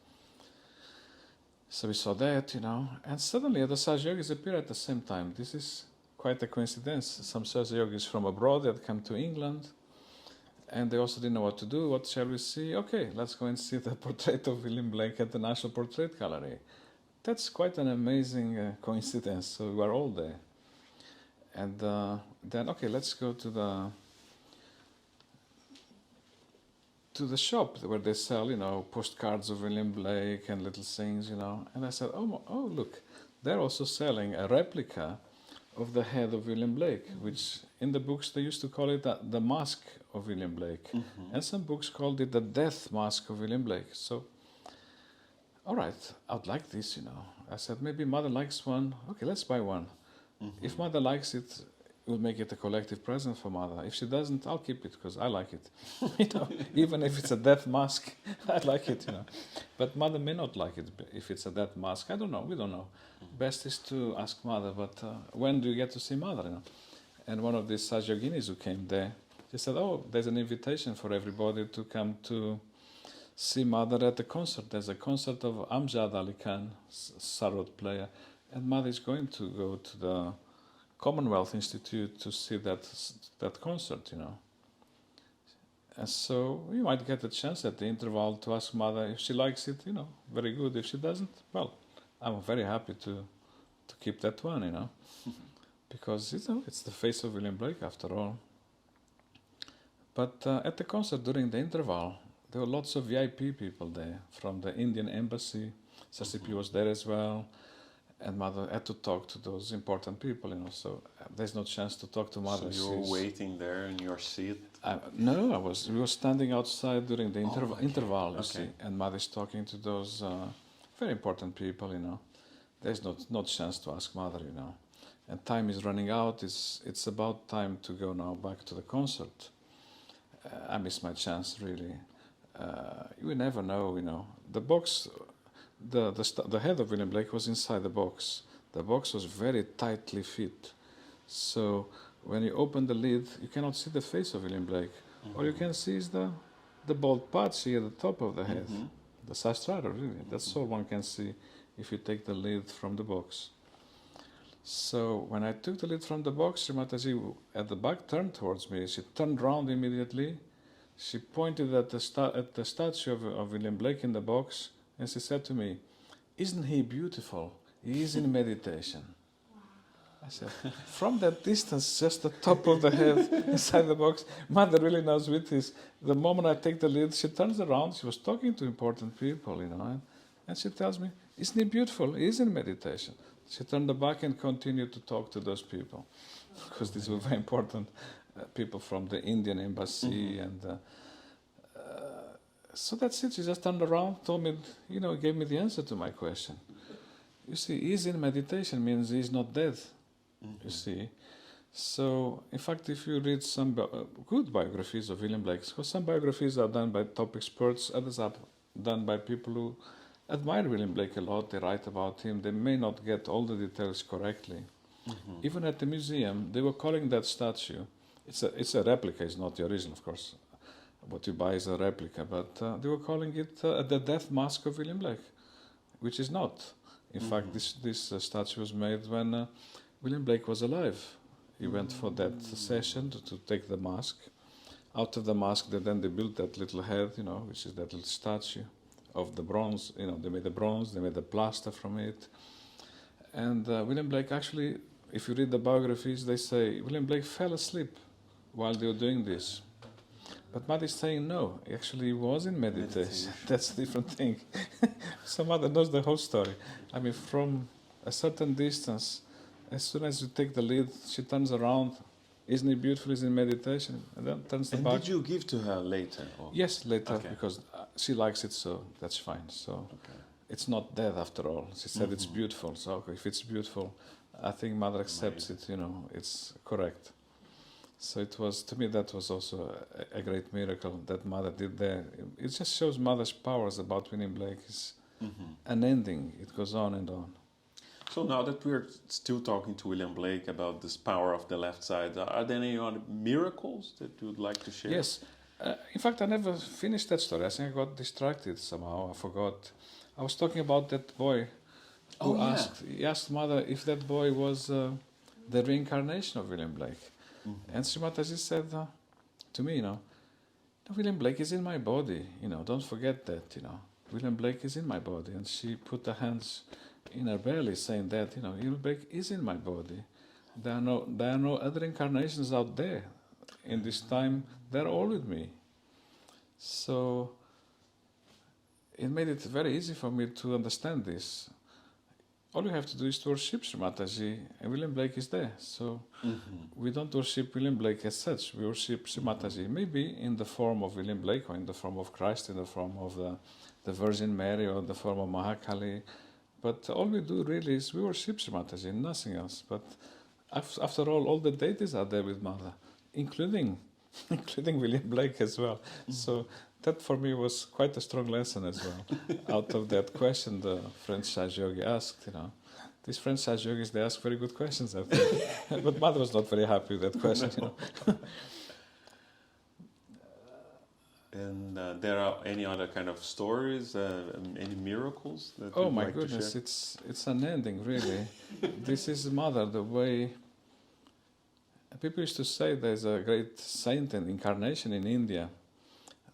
So we saw that, and suddenly the Sahaja Yogis appeared at the same time. This is quite a coincidence. Some Sahaja Yogis from abroad had come to England, and they also didn't know what to do. What shall we see? Okay, let's go and see the portrait of William Blake at the National Portrait Gallery. That's quite an amazing coincidence. So we were all there. And then, okay, let's go to the shop where they sell, postcards of William Blake and little things, And I said, oh, look, they're also selling a replica of the head of William Blake, which in the books they used to call it the mask of William Blake. And some books called it the death mask of William Blake. So, all right, I'd like this, I said, maybe Mother likes one. Okay, let's buy one. If Mother likes it, we'll make it a collective present for Mother. If she doesn't, I'll keep it because I like it. Even if it's a death mask, I like it. But Mother may not like it if it's a death mask. I don't know. We don't know. Best is to ask Mother. But when do you get to see Mother? And one of these Sahaja Yoginis who came there, she said, "Oh, there's an invitation for everybody to come to see Mother at the concert. There's a concert of Amjad Ali Khan, sarod player, and Mother is going to go to the Commonwealth Institute to see that concert, And so you might get a chance at the interval to ask Mother if she likes it, very good. If she doesn't, well, I'm very happy to keep that one, because it's the face of William Blake after all. But at the concert during the interval, there were lots of VIP people there from the Indian embassy. Sasipi was there as well, and Mother had to talk to those important people, So there's no chance to talk to Mother. So you were waiting there in your seat? No, we were standing outside during the interval, you Okay. see, and Mother's talking to those very important people, There's no chance to ask Mother, And time is running out. It's about time to go now back to the concert. I miss my chance, really. You never know, The box, the head of William Blake was inside the box. The box was very tightly fit. So when you open the lid, you cannot see the face of William Blake. All you can see is the bald patch here at the top of the head. The sastrada, really. That's all one can see if you take the lid from the box. So when I took the lid from the box, Sri Mataji at the back turned towards me. She turned round immediately. She pointed at the statue of William Blake in the box, and she said to me, "Isn't he beautiful? He is in meditation." I said, from that distance, just the top of the head inside the box, Mother really knows with this. The moment I take the lid, she turns around. She was talking to important people, and she tells me, "Isn't he beautiful? He is in meditation." She turned back and continued to talk to those people, because these were very important people from the Indian embassy. And so that's it. She just turned around, told me, gave me the answer to my question. You see, he's in meditation means he's not dead, you see. So, in fact, if you read some good biographies of William Blake, because some biographies are done by top experts, others are done by people who admire William Blake a lot, they write about him, they may not get all the details correctly. Even at the museum, they were calling that statue, it's a replica, it's not the original, of course. What you buy is a replica, but they were calling it the death mask of William Blake, which is not. In fact, this statue was made when William Blake was alive. He went for that session to take the mask. Out of the mask, they built that little head, which is that little statue of the bronze. They made the bronze, they made the plaster from it. And William Blake actually, if you read the biographies, they say William Blake fell asleep while they were doing this. But Mother is saying no, he actually was in meditation. That's a different thing. So Mother knows the whole story. I mean, from a certain distance, as soon as you take the lid, she turns around. Isn't he beautiful? He's in meditation. And then turns the back. And did you give to her later? Or? Yes, later, Okay. because she likes it, so that's fine. So it's not dead after all. She said it's beautiful. So okay, if it's beautiful, I think Mother accepts it, it's correct. So it was, to me, that was also a great miracle that Mother did there. It just shows Mother's powers about William Blake. It's unending. It goes on and on. So now that we're still talking to William Blake about this power of the left side, are there any other miracles that you would like to share? Yes. In fact, I never finished that story. I think I got distracted somehow. I forgot. I was talking about that boy who he asked Mother if that boy was the reincarnation of William Blake. And Sri Mataji said to me, William Blake is in my body, don't forget that, William Blake is in my body. And she put her hands in her belly saying that, William Blake is in my body. There are no other incarnations out there. In this time, they're all with me. So it made it very easy for me to understand this. All you have to do is to worship Sri Mataji, and William Blake is there. So we don't worship William Blake as such. We worship Sri Mataji, maybe in the form of William Blake, or in the form of Christ, in the form of the Virgin Mary, or the form of Mahakali. But all we do really is we worship Sri Mataji, nothing else. But after all the deities are there with Mother, including William Blake as well. So that for me was quite a strong lesson as well. Out of that question the French Sage Yogi asked, These French Sage Yogis, they ask very good questions, I think. But Mother was not very happy with that question, And there are any other kind of stories, any miracles that Oh you'd my like goodness, to share? it's unending, really. This is Mother, the way people used to say there's a great saint and incarnation in India,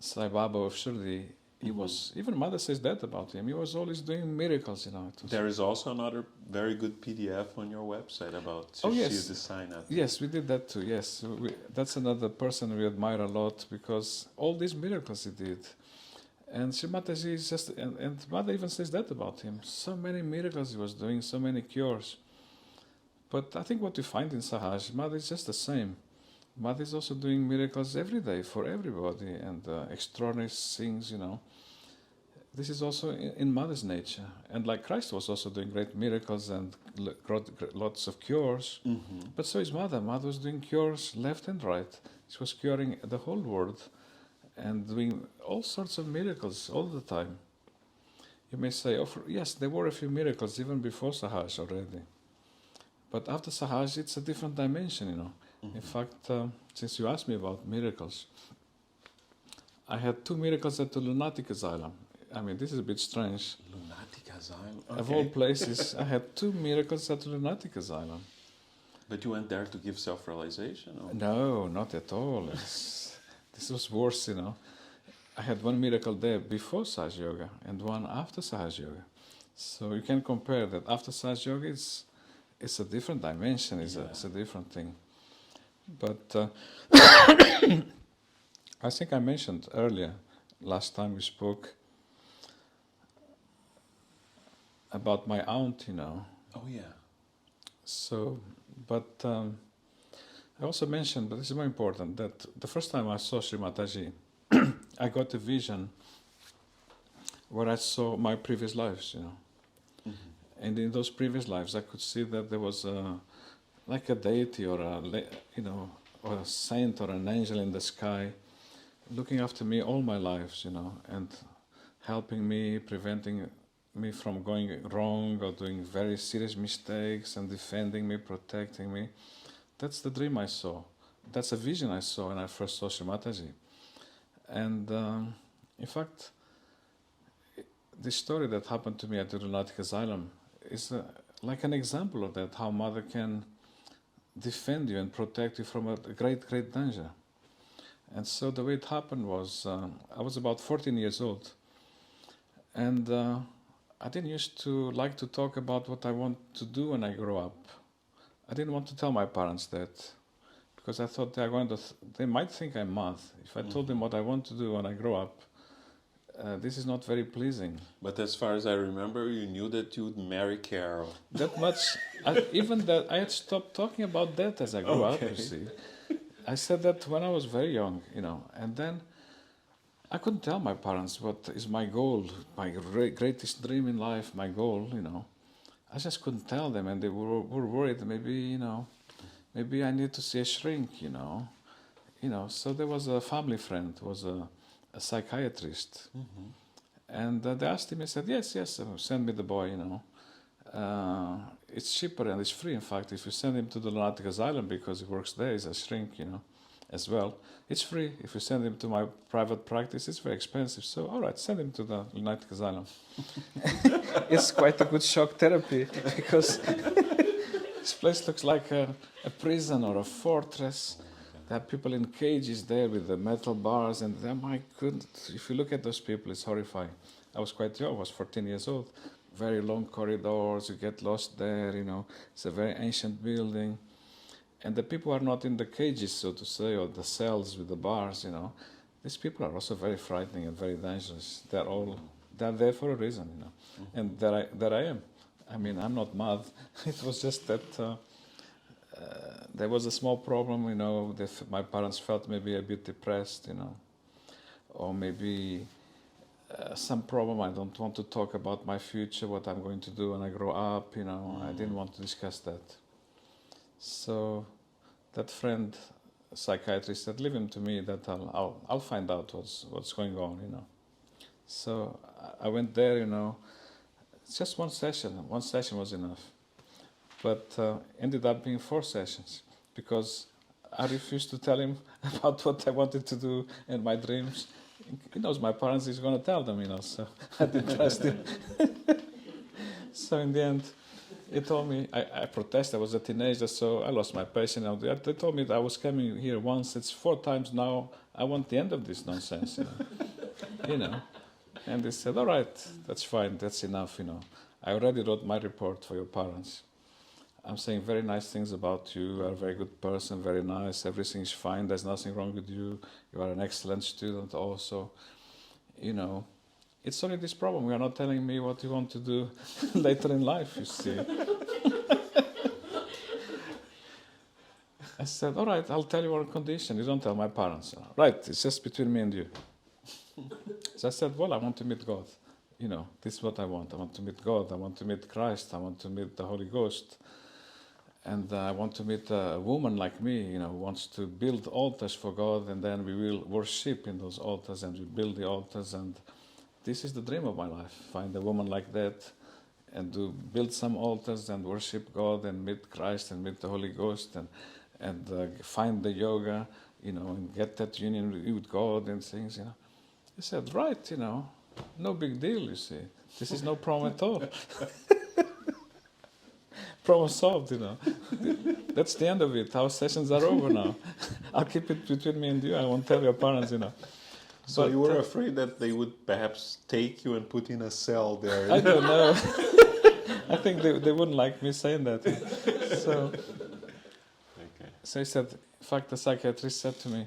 Sai Baba of Shirdi. He was, even Mother says that about him. He was always doing miracles, you know. It was, There is also another very good PDF on your website about Oh, Shri yes. Desai. yes, we did that too. Yes, that's another person we admire a lot because all these miracles he did. And Sri Mataji is just, and Mother even says that about him. So many miracles he was doing, so many cures. But I think what we find in Sahaj, Mother is just the same. Mother is also doing miracles every day for everybody and extraordinary things, you know. This is also in Mother's nature. And like Christ was also doing great miracles and lots of cures. But so is Mother. Mother was doing cures left and right. She was curing the whole world and doing all sorts of miracles all the time. You may say, oh, yes, there were a few miracles even before Sahaj already. But after Sahaj, it's a different dimension, you know. In fact, since you asked me about miracles, I had 2 miracles at the lunatic asylum. I mean, this is a bit strange. Lunatic asylum. Of all places, I had 2 miracles at the lunatic asylum. But you went there to give self-realization? Or? No, not at all. This was worse, you know. I had 1 miracle there before Sahaj Yoga and 1 after Sahaj Yoga. So you can compare that. After Sahaj Yoga, it's a different dimension, it's a different thing. But I think I mentioned earlier, last time we spoke, about my aunt, you know. Oh, yeah. So, but I also mentioned, but this is more important, that the first time I saw Sri Mataji, I got a vision where I saw my previous lives, you know. And in those previous lives, I could see that there was like a deity or or a saint or an angel in the sky looking after me all my lives, you know, and helping me, preventing me from going wrong or doing very serious mistakes and defending me, protecting me. That's the dream I saw. That's a vision I saw when I first saw Sri Mataji. And in fact, this story that happened to me at the lunatic asylum is like an example of that, how Mother can defend you and protect you from a great, great danger. And so the way it happened was, I was about 14 years old, and I didn't used to like to talk about what I want to do when I grow up. I didn't want to tell my parents that, because I thought they might think I'm mad. If I told them what I want to do when I grow up, this is not very pleasing. But as far as I remember, you knew that you would marry Carol. That much, I had stopped talking about that as I grew up, you see. I said that when I was very young, you know, and then I couldn't tell my parents what is my goal, my greatest dream in life, my goal, you know. I just couldn't tell them, and they were worried maybe, you know, maybe I need to see a shrink, you know. So there was a family friend, was a psychiatrist, and they asked him, he said, yes, send me the boy, you know. It's cheaper and it's free, in fact, if you send him to the lunatic asylum, because he works there as a shrink, you know, as well. It's free. If you send him to my private practice, it's very expensive. So, all right, send him to the lunatic asylum. It's quite a good shock therapy, because this place looks like a prison or a fortress. There are people in cages there with the metal bars, and my goodness, if you look at those people, it's horrifying. I was quite young, I was 14 years old. Very long corridors, you get lost there, you know. It's a very ancient building. And the people are not in the cages, so to say, or the cells with the bars, you know. These people are also very frightening and very dangerous. They're there for a reason, you know. And there I am. I mean, I'm not mad. It was just that there was a small problem, you know. My parents felt maybe a bit depressed, you know. Or maybe some problem. I don't want to talk about my future, what I'm going to do when I grow up, you know. I didn't want to discuss that. So that friend, psychiatrist, said, leave him to me, that I'll find out what's going on, you know. So I went there, you know. It's just one session. One session was enough. But ended up being 4 sessions, because I refused to tell him about what I wanted to do and my dreams. He knows my parents, he's going to tell them, so I didn't trust him. So in the end, he told me, I protested, I was a teenager, so I lost my patience. They told me that I was coming here once, it's 4 times now, I want the end of this nonsense, And they said, all right, that's fine, that's enough, I already wrote my report for your parents. I'm saying very nice things about you. You are a very good person, very nice. Everything's fine. There's nothing wrong with you. You are an excellent student also. It's only this problem. You are not telling me what you want to do later in life, you see. I said, all right, I'll tell you on condition. You don't tell my parents. Right, it's just between me and you. So I said, well, I want to meet God. This is what I want. I want to meet God. I want to meet Christ. I want to meet the Holy Ghost. And I want to meet a woman like me, who wants to build altars for God, and then we will worship in those altars, and we build the altars. And this is the dream of my life: find a woman like that, and build some altars and worship God, and meet Christ, and meet the Holy Ghost, and find the yoga, and get that union with God and things. He said, right, no big deal. You see, this is no problem at all. Problem solved, That's the end of it. Our sessions are over now. I'll keep it between me and you. I won't tell your parents, So you were afraid that they would perhaps take you and put in a cell there? I don't know. I think they wouldn't like me saying that. So he said, in fact, the psychiatrist said to me,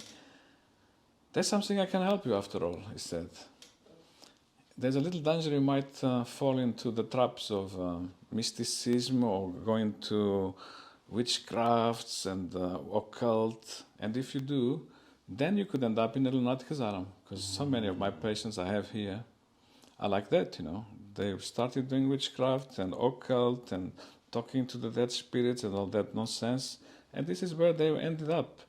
there's something I can help you after all, he said. There's a little danger you might fall into the traps of mysticism or going to witchcrafts and occult. And if you do, then you could end up in a lunatic asylum. Because so many of my patients I have here are like that, They've started doing witchcraft and occult and talking to the dead spirits and all that nonsense. And this is where they ended up.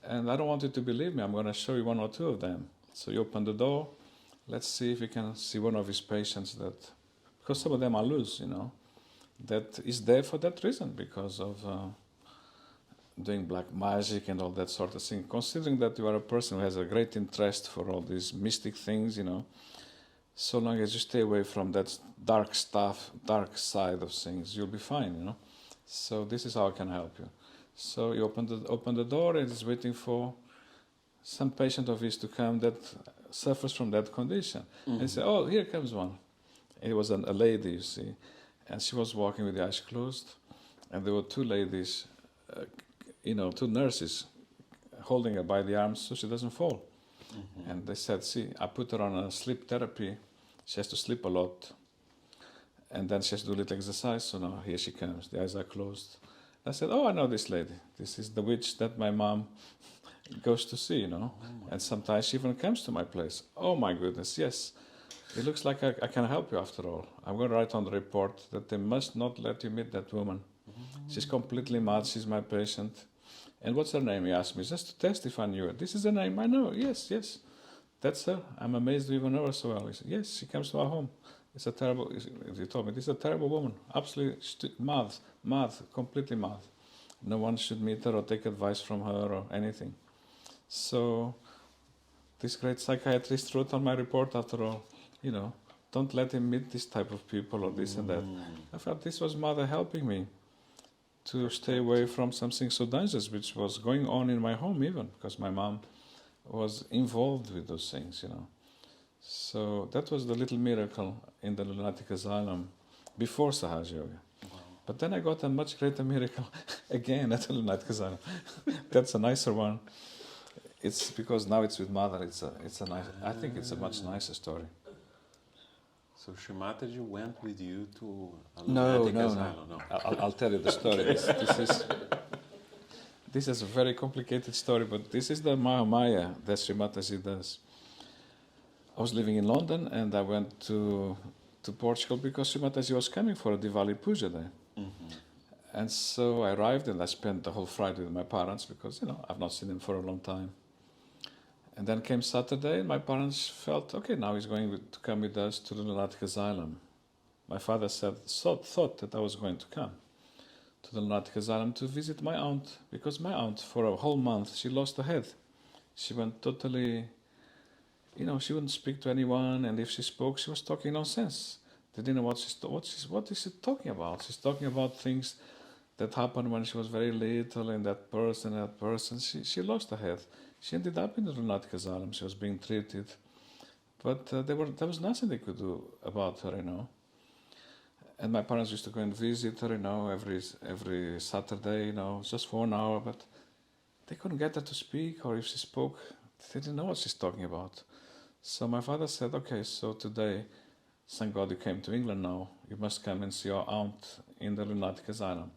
And I don't want you to believe me. I'm going to show you 1 or 2 of them. So you open the door. Let's see if you can see one of his patients because some of them are loose, that is there for that reason, because of doing black magic and all that sort of thing. Considering that you are a person who has a great interest for all these mystic things, so long as you stay away from that dark stuff, dark side of things, you'll be fine, So this is how I can help you. So you open the door and it's waiting for some patient of his to come that suffers from that condition. Mm-hmm. And he said, oh, here comes one. It was a lady, you see, and she was walking with the eyes closed, and there were 2 ladies, 2 nurses holding her by the arms so she doesn't fall. Mm-hmm. And they said, see, I put her on a sleep therapy. She has to sleep a lot. And then she has to do a little exercise, so now here she comes. The eyes are closed. I said, oh, I know this lady. This is the witch that my mom goes to see, and sometimes she even comes to my place. Oh my goodness, yes. It looks like I can help you after all. I'm going to write on the report that they must not let you meet that woman. She's completely mad. She's my patient. And what's her name, he asked me, just to test if I knew her. This is the name, I know, yes. That's her. I'm amazed you even know her so well. He said, yes, she comes to our home. It's a terrible, he told me, this is a terrible woman. Absolutely mad, completely mad. No one should meet her or take advice from her or anything. So this great psychiatrist wrote on my report after all, don't let him meet this type of people or this and that. I felt this was Mother helping me to stay away from something so dangerous, which was going on in my home even, because my mom was involved with those things, So that was the little miracle in the lunatic asylum before Sahaja Yoga. But then I got a much greater miracle again at the lunatic asylum. That's a nicer one. It's because now it's with Mother. It's a nice. I think it's a much nicer story. So Shrimataji went with you to a No. asylum? No. I'll tell you the story. This is a very complicated story, but this is the Mahamaya that Shrimataji does. I was living in London and I went to Portugal because Shrimataji was coming for a Diwali puja there. Mm-hmm. And so I arrived and I spent the whole Friday with my parents because, I've not seen them for a long time. And then came Saturday and my parents felt, okay, now he's going to come with us to the lunatic asylum. My father thought that I was going to come to the lunatic asylum to visit my aunt, because my aunt, for a whole month, she lost her head. She went totally she wouldn't speak to anyone, and if she spoke, she was talking nonsense. They didn't know what is she talking about. She's talking about things that happened when she was very little, and that person. She lost her head. She ended up in the lunatic asylum. She was being treated, but there was nothing they could do about her. And my parents used to go and visit her, every Saturday, just for an hour, but they couldn't get her to speak, or if she spoke, they didn't know what she's talking about. So my father said, okay, so today, thank God you came to England now, you must come and see your aunt in the lunatic asylum.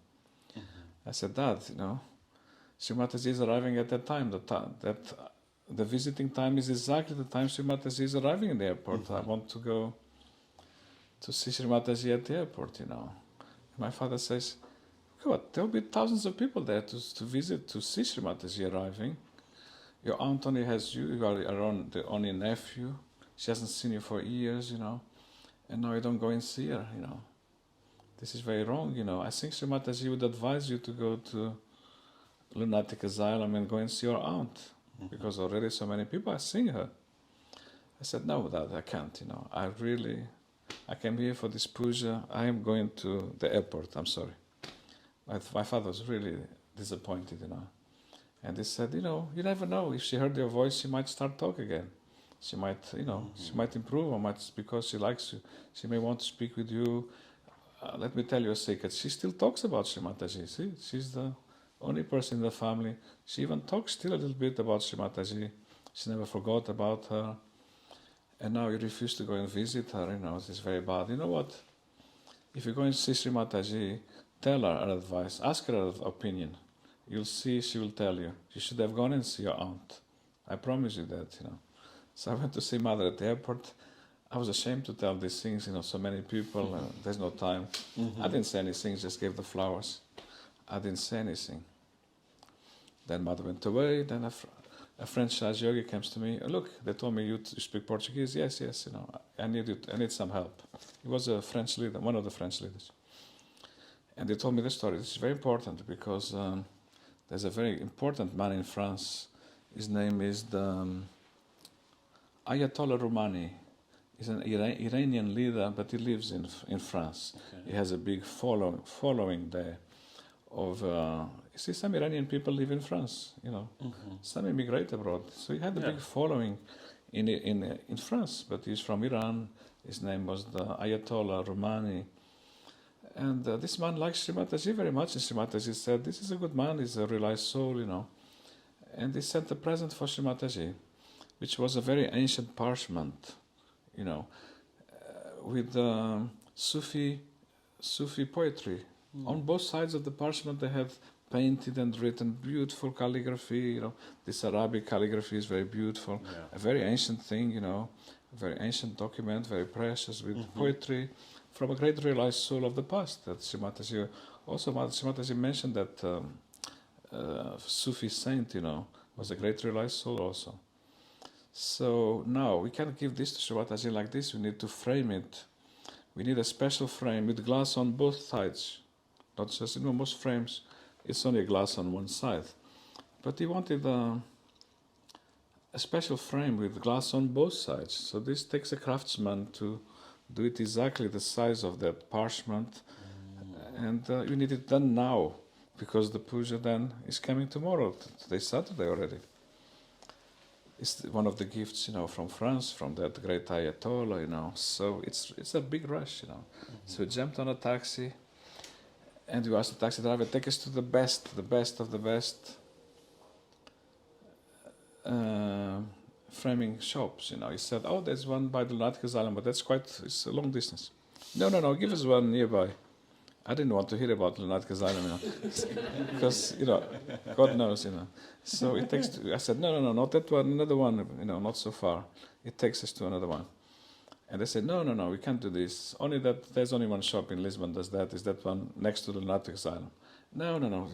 I said, Dad, Sri Mataji is arriving at that time, that the visiting time is exactly the time Sri Mataji is arriving in the airport. I want to go to see Sri Mataji at the airport, My father says, God, there'll be thousands of people there to visit, to see Sri Mataji arriving. Your aunt only has you are the only nephew. She hasn't seen you for years, and now you don't go and see her, This is very wrong, I think Sri Mataji would advise you to go to lunatic asylum and go and see your aunt, because already so many people are seeing her. I said, no, Dad, I can't, I came here for this puja. I am going to the airport, I'm sorry. My father was really disappointed, And he said, you never know. If she heard your voice, she might start talk again. She might, she might improve, or might, because she likes you, she may want to speak with you. Let me tell you a secret. She still talks about Sri Mataji. See, she's the only person in the family. She even talks still a little bit about Sri Mataji. She never forgot about her. And now you refuse to go and visit her, it's very bad. You know what? If you go and see Sri Mataji, tell her advice, ask her opinion. You'll see she will tell you. You should have gone and see your aunt. I promise you that, So I went to see Mother at the airport. I was ashamed to tell these things, so many people, there's no time. I didn't say anything, just gave the flowers. I didn't say anything. Then Mother went away, then a French Raj yogi comes to me. Look, they told me you speak Portuguese. Yes, I need some help. He was a French leader, one of the French leaders. And they told me this story. This is very important because there's a very important man in France. His name is the Ayatollah Rumani. He's an Iranian leader, but he lives in France. Okay. He has a big following there. You see, some Iranian people live in France, Some immigrate abroad. So he had a big following in France, but he's from Iran. His name was the Ayatollah Rumani. And this man likes Sri Mataji very much, and Sri Mataji said, this is a good man, he's a realized soul, And he sent a present for Sri Mataji, which was a very ancient parchment, with Sufi poetry. On both sides of the parchment they had painted and written beautiful calligraphy, This Arabic calligraphy is very beautiful, a very ancient thing, a very ancient document, very precious, with poetry from a great realized soul of the past. That Sri Mataji, also Sri Mataji mentioned that Sufi saint, was a great realized soul also. So now we can't give this to Sri Mataji like this, we need to frame it. We need a special frame with glass on both sides. Not just, most frames, it's only a glass on one side. But he wanted a special frame with glass on both sides. So this takes a craftsman to do it exactly the size of that parchment. And you need it done now, because the puja then is coming tomorrow. Today's Saturday already. It's one of the gifts, from France, from that great Ayatollah, So it's a big rush, So we jumped on a taxi, and we asked the taxi driver, take us to the best of the best framing shops, He said, oh, there's one by the lunatic asylum, but it's a long distance. No, give us one nearby. I didn't want to hear about lunatic asylum, because, God knows, So it takes, I said, no, not that one, another one, not so far. It takes us to another one. And they said, no, we can't do this. Only that there's only one shop in Lisbon does that. Is that one next to the lunatic asylum? No.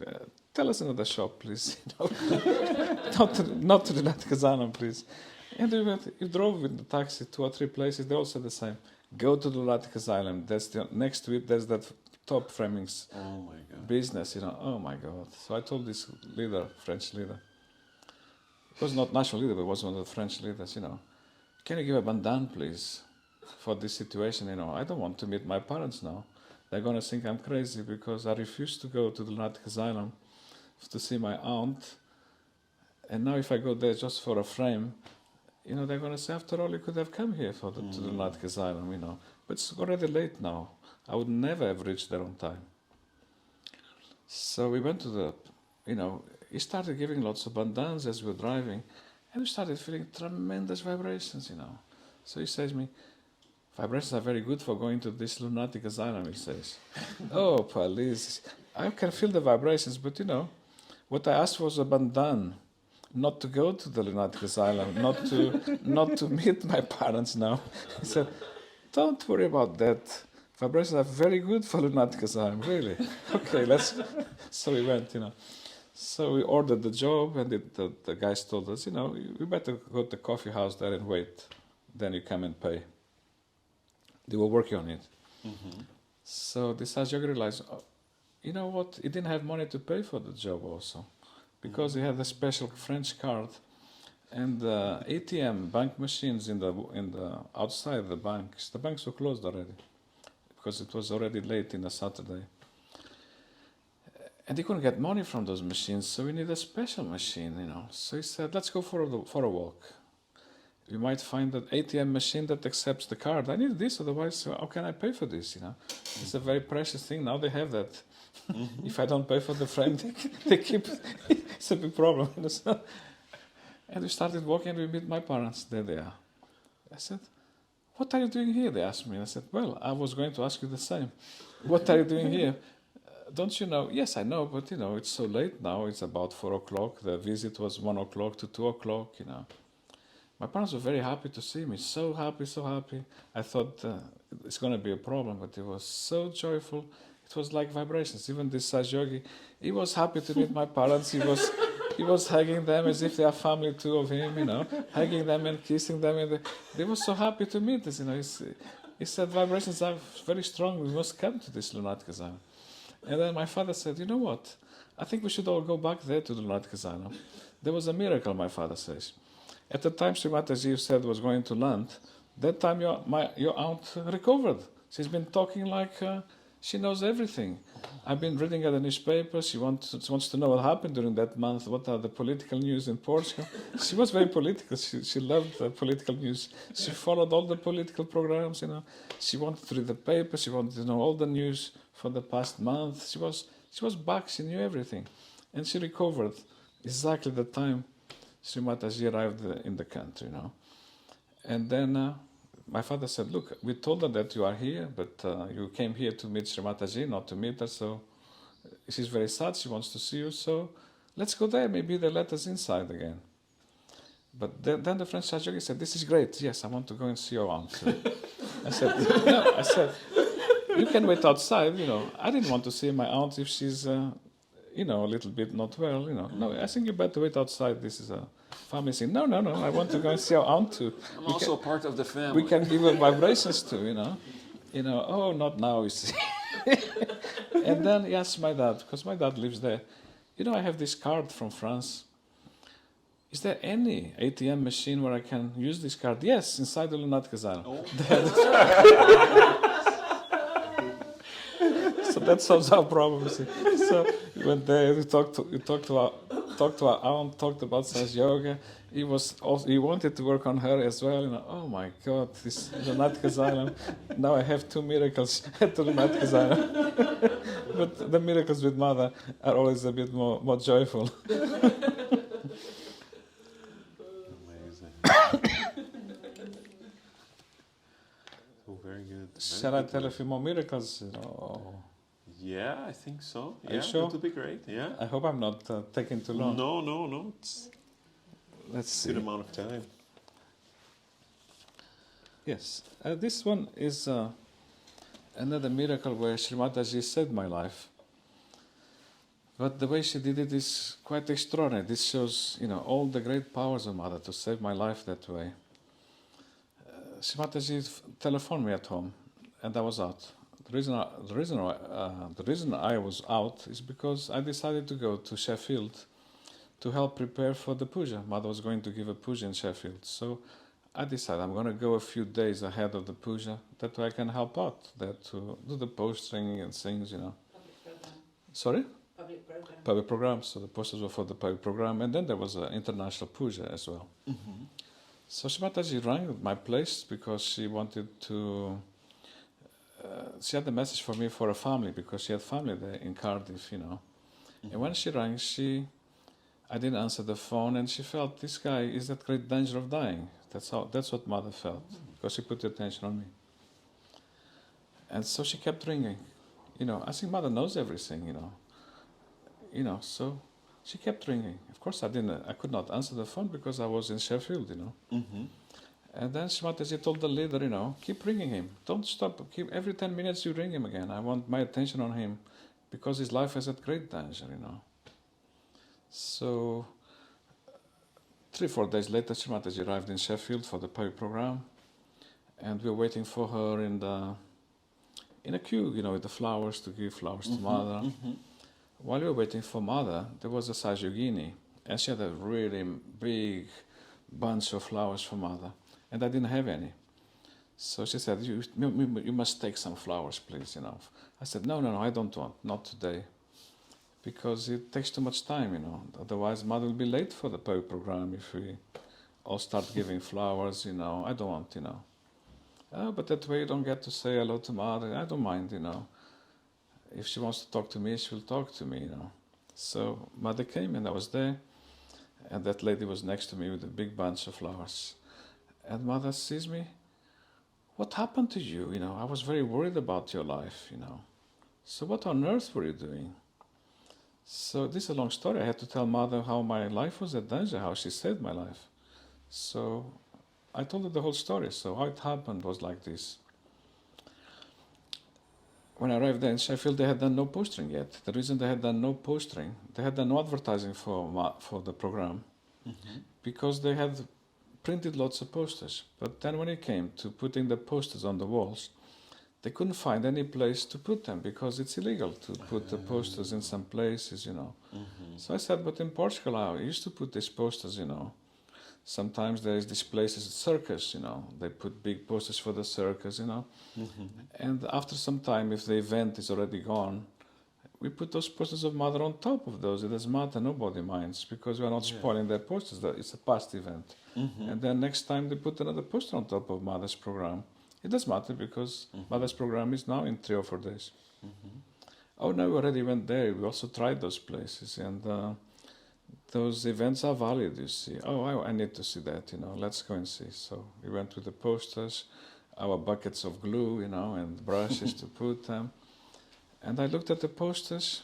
Tell us another shop, please. Not to the lunatic asylum, please. And we drove with the taxi 2 or 3 places. They all said the same. Go to the lunatic asylum. That's next to it. There's that top framings business. Oh my God. So I told this leader, French leader. He was not national leader, but was one of the French leaders. can you give a bandan, please, for this situation? I don't want to meet my parents now. They're going to think I'm crazy because I refuse to go to the lunatic asylum to see my aunt. And now if I go there just for a frame, they're going to say, after all, you could have come here to the lunatic asylum. But it's already late now. I would never have reached there on time. So we went to he started giving lots of bandans as we were driving, and we started feeling tremendous vibrations. So he says to me, vibrations are very good for going to this lunatic asylum, he says. Oh, please, I can feel the vibrations, but what I asked was a bandan, not to go to the lunatic asylum, not to meet my parents now. He said, don't worry about that. Vibrations are very good for lunatic asylum, really. Okay, so we went, So we ordered the job, and the guys told us, we better go to the coffee house there and wait. Then you come and pay. They were working on it. Mm-hmm. So this Yogi realized, you know what? He didn't have money to pay for the job also, because he had a special French card, and the ATM bank machines in the outside the banks were closed already, because it was already late in the Saturday. And he couldn't get money from those machines, so we need a special machine, So he said, let's go for a walk. You might find an ATM machine that accepts the card. I need this, otherwise how can I pay for this, It's a very precious thing. Now they have that. Mm-hmm. If I don't pay for the frame, they keep it's a big problem. And we started walking, and we meet my parents. There they are. I said, what are you doing here? They asked me. I said, well, I was going to ask you the same. What are you doing here? Don't you know? Yes, I know, but it's so late now. It's about 4 o'clock. The visit was 1 o'clock to 2 o'clock, My parents were very happy to see me. So happy, so happy. I thought it's going to be a problem, but it was so joyful. It was like vibrations. Even this Yogi, he was happy to meet my parents. He was hugging them as if they are family too of him, hugging them and kissing them. And they were so happy to meet us, He said, vibrations are very strong. We must come to this lunatic asylum. And then my father said, you know what? I think we should all go back there to the lunatic asylum. There was a miracle, my father says. At the time Sri Mataji said was going to land, that time your aunt recovered. She's been talking like she knows everything. I've been reading at the newspaper. She wants to know what happened during that month. What are the political news in Portugal? She was very political. She loved the political news. She followed all the political programs. She wanted to read the paper. She wanted to know all the news for the past month. She was back. She knew everything, and she recovered exactly the time Sri Mataji arrived in the country. And then my father said, look, we told her that you are here, but you came here to meet Sri Mataji, not to meet her, so she's very sad, she wants to see you, so let's go there, maybe they let us inside again. But then the French Yogi said, this is great, yes, I want to go and see your aunt. I said, you can wait outside, I didn't want to see my aunt if she's, a little bit not well, No, I think you better wait outside, this is a family saying, no, I want to go and see our aunt too. I'm also part of the family. We can give her vibrations too, oh, not now, you see. And then he asked my dad, because my dad lives there, I have this card from France. Is there any ATM machine where I can use this card? Yes, inside the lunatic asylum. Oh. So that solves our problem, see. So we went there, we talked to our aunt, talked about Saj Yoga. He wanted to work on her as well. Oh my God, this lunatic asylum. Now I have 2 miracles at the lunatic asylum. But the miracles with Mother are always a bit more joyful. Amazing. Oh, very good. Shall I tell a few more miracles? Yeah, I think so. Are you sure? That would be great. Yeah. I hope I'm not taking too long. No. It's Let's a good see. amount of time. Yes, this one is another miracle where Sri Mataji saved my life. But the way she did it is quite extraordinary. This shows, all the great powers of Mother to save my life that way. Sri Mataji telephoned me at home, and I was out. The reason I was out is because I decided to go to Sheffield to help prepare for the puja. Mother was going to give a puja in Sheffield. So I decided I'm going to go a few days ahead of the puja. That way I can help out there to do the postering and things, Public program. Sorry? Public program. Public programs. So the posters were for the public program. And then there was an international puja as well. Mm-hmm. So Shimataji rang my place because she wanted to... she had a message for me for a family because she had family there in Cardiff, Mm-hmm. And when she rang, I didn't answer the phone, and she felt this guy is at great danger of dying. That's what mother felt, because she put attention on me. And so she kept ringing. I think mother knows everything, so she kept ringing. Of course, I could not answer the phone because I was in Sheffield, Mm-hmm. And then Shimataji told the leader, keep ringing him. Don't stop. Every 10 minutes you ring him again. I want my attention on him because his life is at great danger, So 3-4 days later, Shimataji arrived in Sheffield for the public program, and we were waiting for her in a queue, with the flowers, to give flowers to mother. Mm-hmm. While we were waiting for mother, there was a Sajyogini, and she had a really big bunch of flowers for mother, and I didn't have any. So she said, you must take some flowers, please, I said, no, I don't want, not today, because it takes too much time, Otherwise, mother will be late for the public program if we all start giving flowers, I don't want, Oh, but that way you don't get to say hello to mother. I don't mind, If she wants to talk to me, she will talk to me, So mother came and I was there, and that lady was next to me with a big bunch of flowers. And mother sees me, what happened to you? I was very worried about your life, So what on earth were you doing? So this is a long story. I had to tell mother how my life was at danger, how she saved my life. So I told her the whole story. So how it happened was like this. When I arrived there in Sheffield, they had done no postering yet. The reason they had done no postering, they had done no advertising for the program, because they had printed lots of posters. But then when it came to putting the posters on the walls, they couldn't find any place to put them because it's illegal to put the posters in some places, So I said, but in Portugal, I used to put these posters, Sometimes there is this places, circus, They put big posters for the circus, And after some time, if the event is already gone, we put those posters of mother on top of those. It doesn't matter, nobody minds, because we are not spoiling their posters. It's a past event. And then next time they put another poster on top of mother's program. It doesn't matter because mother's program is now in 3 or 4 days. Oh, no, we already went there. We also tried those places, and those events are valid, you see. Oh, I need to see that, let's go and see. So we went with the posters, our buckets of glue, and brushes to put them. And I looked at the posters,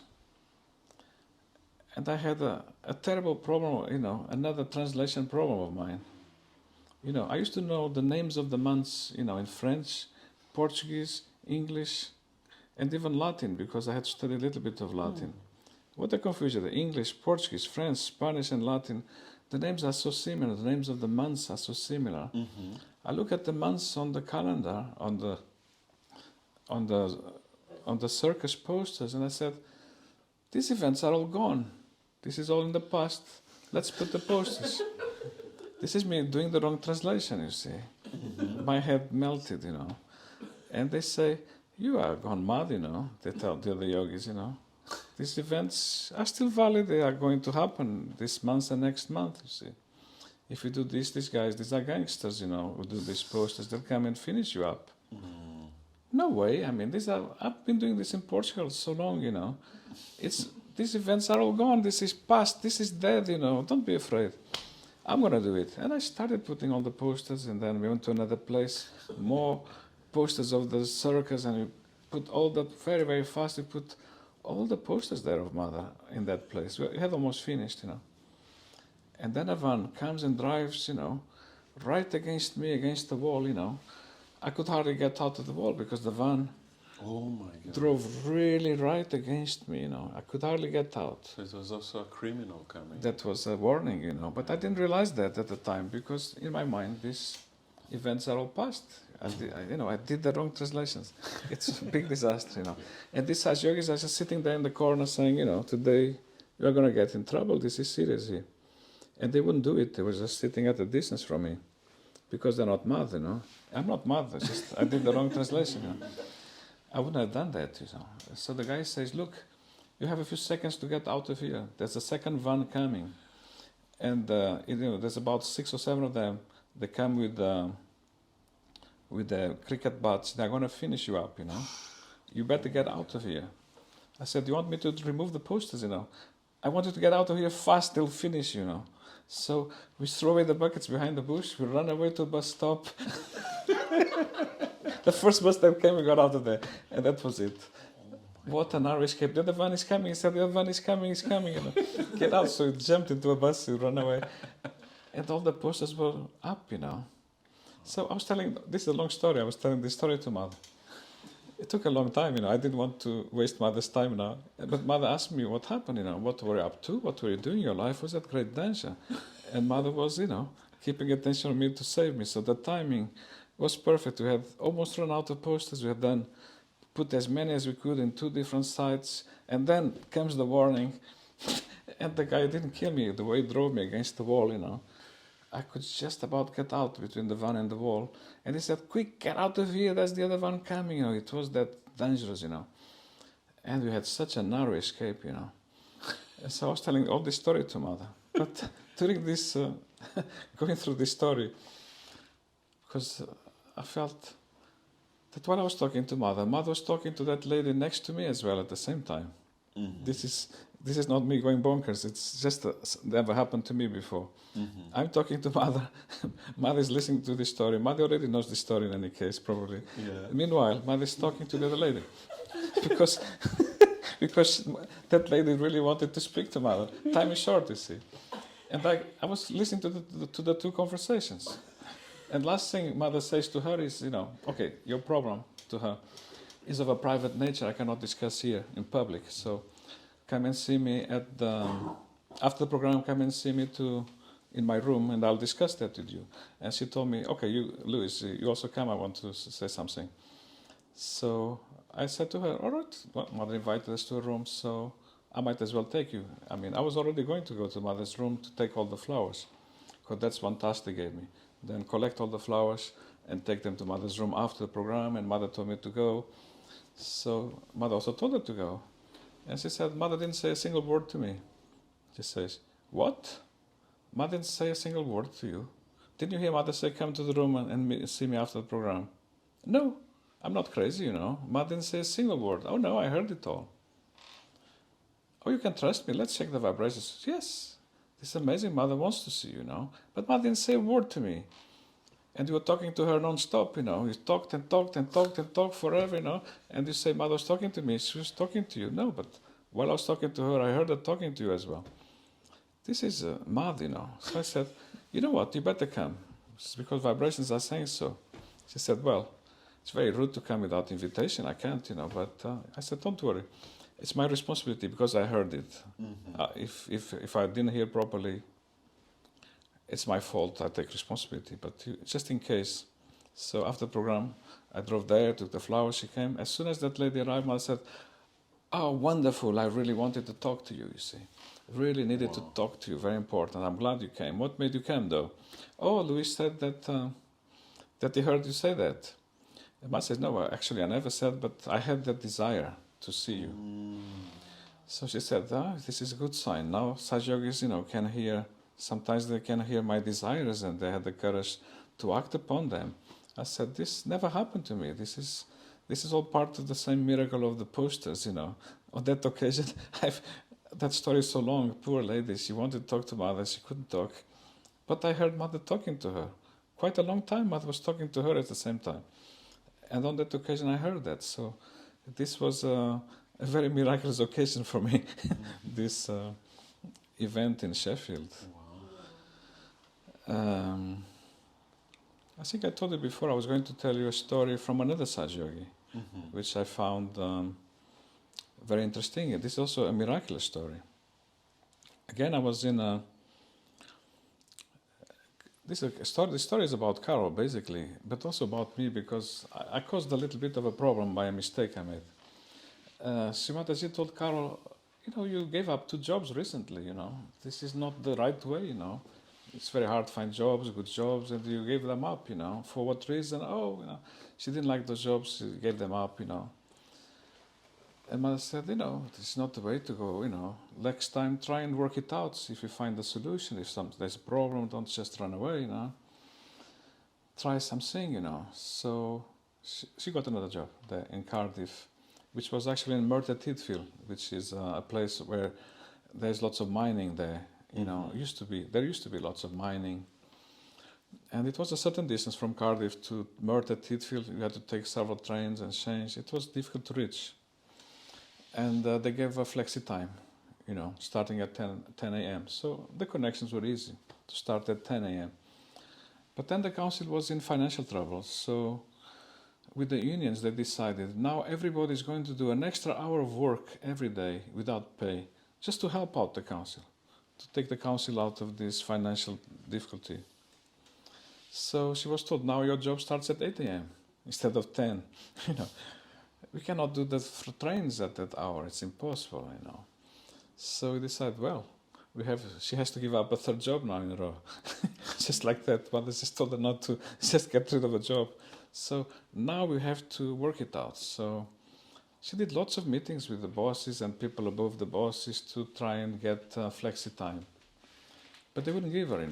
and I had a terrible problem, another translation problem of mine. I used to know the names of the months, in French, Portuguese, English, and even Latin, because I had studied a little bit of Latin. What a confusion. The English, Portuguese, French, Spanish, and Latin, the names are so similar. The names of the months are so similar. I look at the months on the calendar, on the circus posters, and I said, these events are all gone. This is all in the past. Let's put the posters. This is me doing the wrong translation, you see. My head melted, And they say, you are gone mad, They tell the other yogis, These events are still valid. They are going to happen this month and next month, you see. If you do this, these guys, these are gangsters, who do these posters. They'll come and finish you up. No way. I mean, I've been doing this in Portugal so long, These events are all gone. This is past. This is dead, Don't be afraid. I'm going to do it. And I started putting all the posters, and then we went to another place, more posters of the circus, and we put very, very fast, we put all the posters there of mother in that place. We had almost finished, And then a van comes and drives, right against me, against the wall, I could hardly get out of the wall because the van drove really right against me, I could hardly get out. So it was also a criminal coming. That was a warning, But I didn't realize that at the time because in my mind these events are all past. I did the wrong translations. It's a big disaster, And these yogis are just sitting there in the corner saying, today you are going to get in trouble. This is serious here. And they wouldn't do it. They were just sitting at a distance from me. because they're not mad, I'm not mad, it's just I did the wrong translation. I wouldn't have done that. So the guy says, look, you have a few seconds to get out of here. There's a second van coming. And there's about 6 or 7 of them. They come with the cricket bats. They're going to finish you up, You better get out of here. I said, you want me to remove the posters, I want you to get out of here fast, they'll finish, So we throw away the buckets behind the bush, we run away to the bus stop. The first bus that came, we got out of there, and that was it. What an narrow escape. The other van is coming. He said, the other van is coming, Get out. So he jumped into a bus, he ran away. And all the posters were up, So I was telling, this is a long story, I was telling this story to Mother. It took a long time, I didn't want to waste Mother's time now. But Mother asked me what happened, what were you up to? What were you doing? Your life was at great danger. And Mother was, keeping attention on me to save me. So the timing was perfect. We had almost run out of posters. We had put as many as we could in 2 different sites. And then comes the warning. And the guy didn't kill me. The way he drove me against the wall, I could just about get out between the van and the wall. And he said, quick, get out of here, there's the other van coming. It was that dangerous, And we had such a narrow escape, And so I was telling all this story to Mother. But during this, going through this story, because I felt that while I was talking to Mother was talking to that lady next to me as well at the same time. Mm-hmm. This is not me going bonkers. It's just never happened to me before. Mm-hmm. I'm talking to Mother. Mother is listening to this story. Mother already knows the story in any case, probably. Yeah. Meanwhile, Mother is talking to the other lady because that lady really wanted to speak to Mother. Time is short, you see. And I was listening to the 2 conversations. And last thing Mother says to her is, okay, your problem to her is of a private nature. I cannot discuss here in public. So come and see me after the program, come and see me in my room and I'll discuss that with you. And she told me, okay, Louis, you also come, I want to say something. So I said to her, all right, well, Mother invited us to her room, so I might as well take you. I was already going to go to Mother's room to take all the flowers, because that's one task they gave me. Then collect all the flowers and take them to Mother's room after the program, and Mother told me to go. So Mother also told her to go. And she said, Mother didn't say a single word to me. She says, what? Mother didn't say a single word to you? Didn't you hear Mother say, come to the room and see me after the program? No, I'm not crazy, Mother didn't say a single word. Oh no, I heard it all. Oh, you can trust me. Let's check the vibrations. Yes, this amazing Mother wants to see you, But Mother didn't say a word to me. And you were talking to her non-stop, You talked and talked and talked and talked forever, And you say, Mother was talking to me. She was talking to you. No, but while I was talking to her, I heard her talking to you as well. This is mad, So I said, you know what, you better come. It's because vibrations are saying so. She said, well, it's very rude to come without invitation. I can't, But I said, don't worry. It's my responsibility because I heard it. Mm-hmm. If I didn't hear properly, it's my fault. I take responsibility. But just in case. So after the program, I drove there, took the flowers. She came. As soon as that lady arrived, I said, oh, wonderful. I really wanted to talk to you, see. Really needed to talk to you. Very important. I'm glad you came. What made you come, though? Oh, Louis said that he heard you say that. And I said, no, actually, I never said, but I had that desire to see you. Mm. So she said, this is a good sign. Now Saj Yogis, can hear, sometimes they can hear my desires and they had the courage to act upon them. I said, this never happened to me. This is all part of the same miracle of the posters, On that occasion, that story is so long. Poor lady, she wanted to talk to Mother, she couldn't talk. But I heard Mother talking to her. Quite a long time, Mother was talking to her at the same time. And on that occasion, I heard that. So this was a very miraculous occasion for me, this event in Sheffield. Wow. I think I told you before, I was going to tell you a story from another Saj Yogi, which I found very interesting. This is also a miraculous story. Again, I was in a... This story is about Carol, basically, but also about me, because I caused a little bit of a problem by a mistake I made. Shimataji told Carol, you gave up 2 jobs recently, This is not the right way, it's very hard to find jobs, good jobs, and you gave them up, For what reason? Oh, she didn't like those jobs, she gave them up, And mother said, this is not the way to go. Next time, try and work it out. See if you find a solution. If there's a problem, don't just run away, Try something. So she got another job there in Cardiff, which was actually in Merthyr Tydfil, which is a place where there's lots of mining there. There used to be lots of mining. And it was a certain distance from Cardiff to Merthyr Tydfil. You had to take several trains and change. It was difficult to reach. And they gave a flexi time, starting at 10 a.m. So the connections were easy to start at 10 a.m. But then the council was in financial trouble. So with the unions, they decided now everybody's going to do an extra hour of work every day without pay, just to help out the council, to take the council out of this financial difficulty. So she was told, now your job starts at 8 a.m. instead of 10. We cannot do the trains at that hour. It's impossible, So we decided, she has to give up a third job now in a row. Just like that. But they just told her not to just get rid of a job. So now we have to work it out. So she did lots of meetings with the bosses and people above the bosses to try and get flexi time. But they wouldn't give her,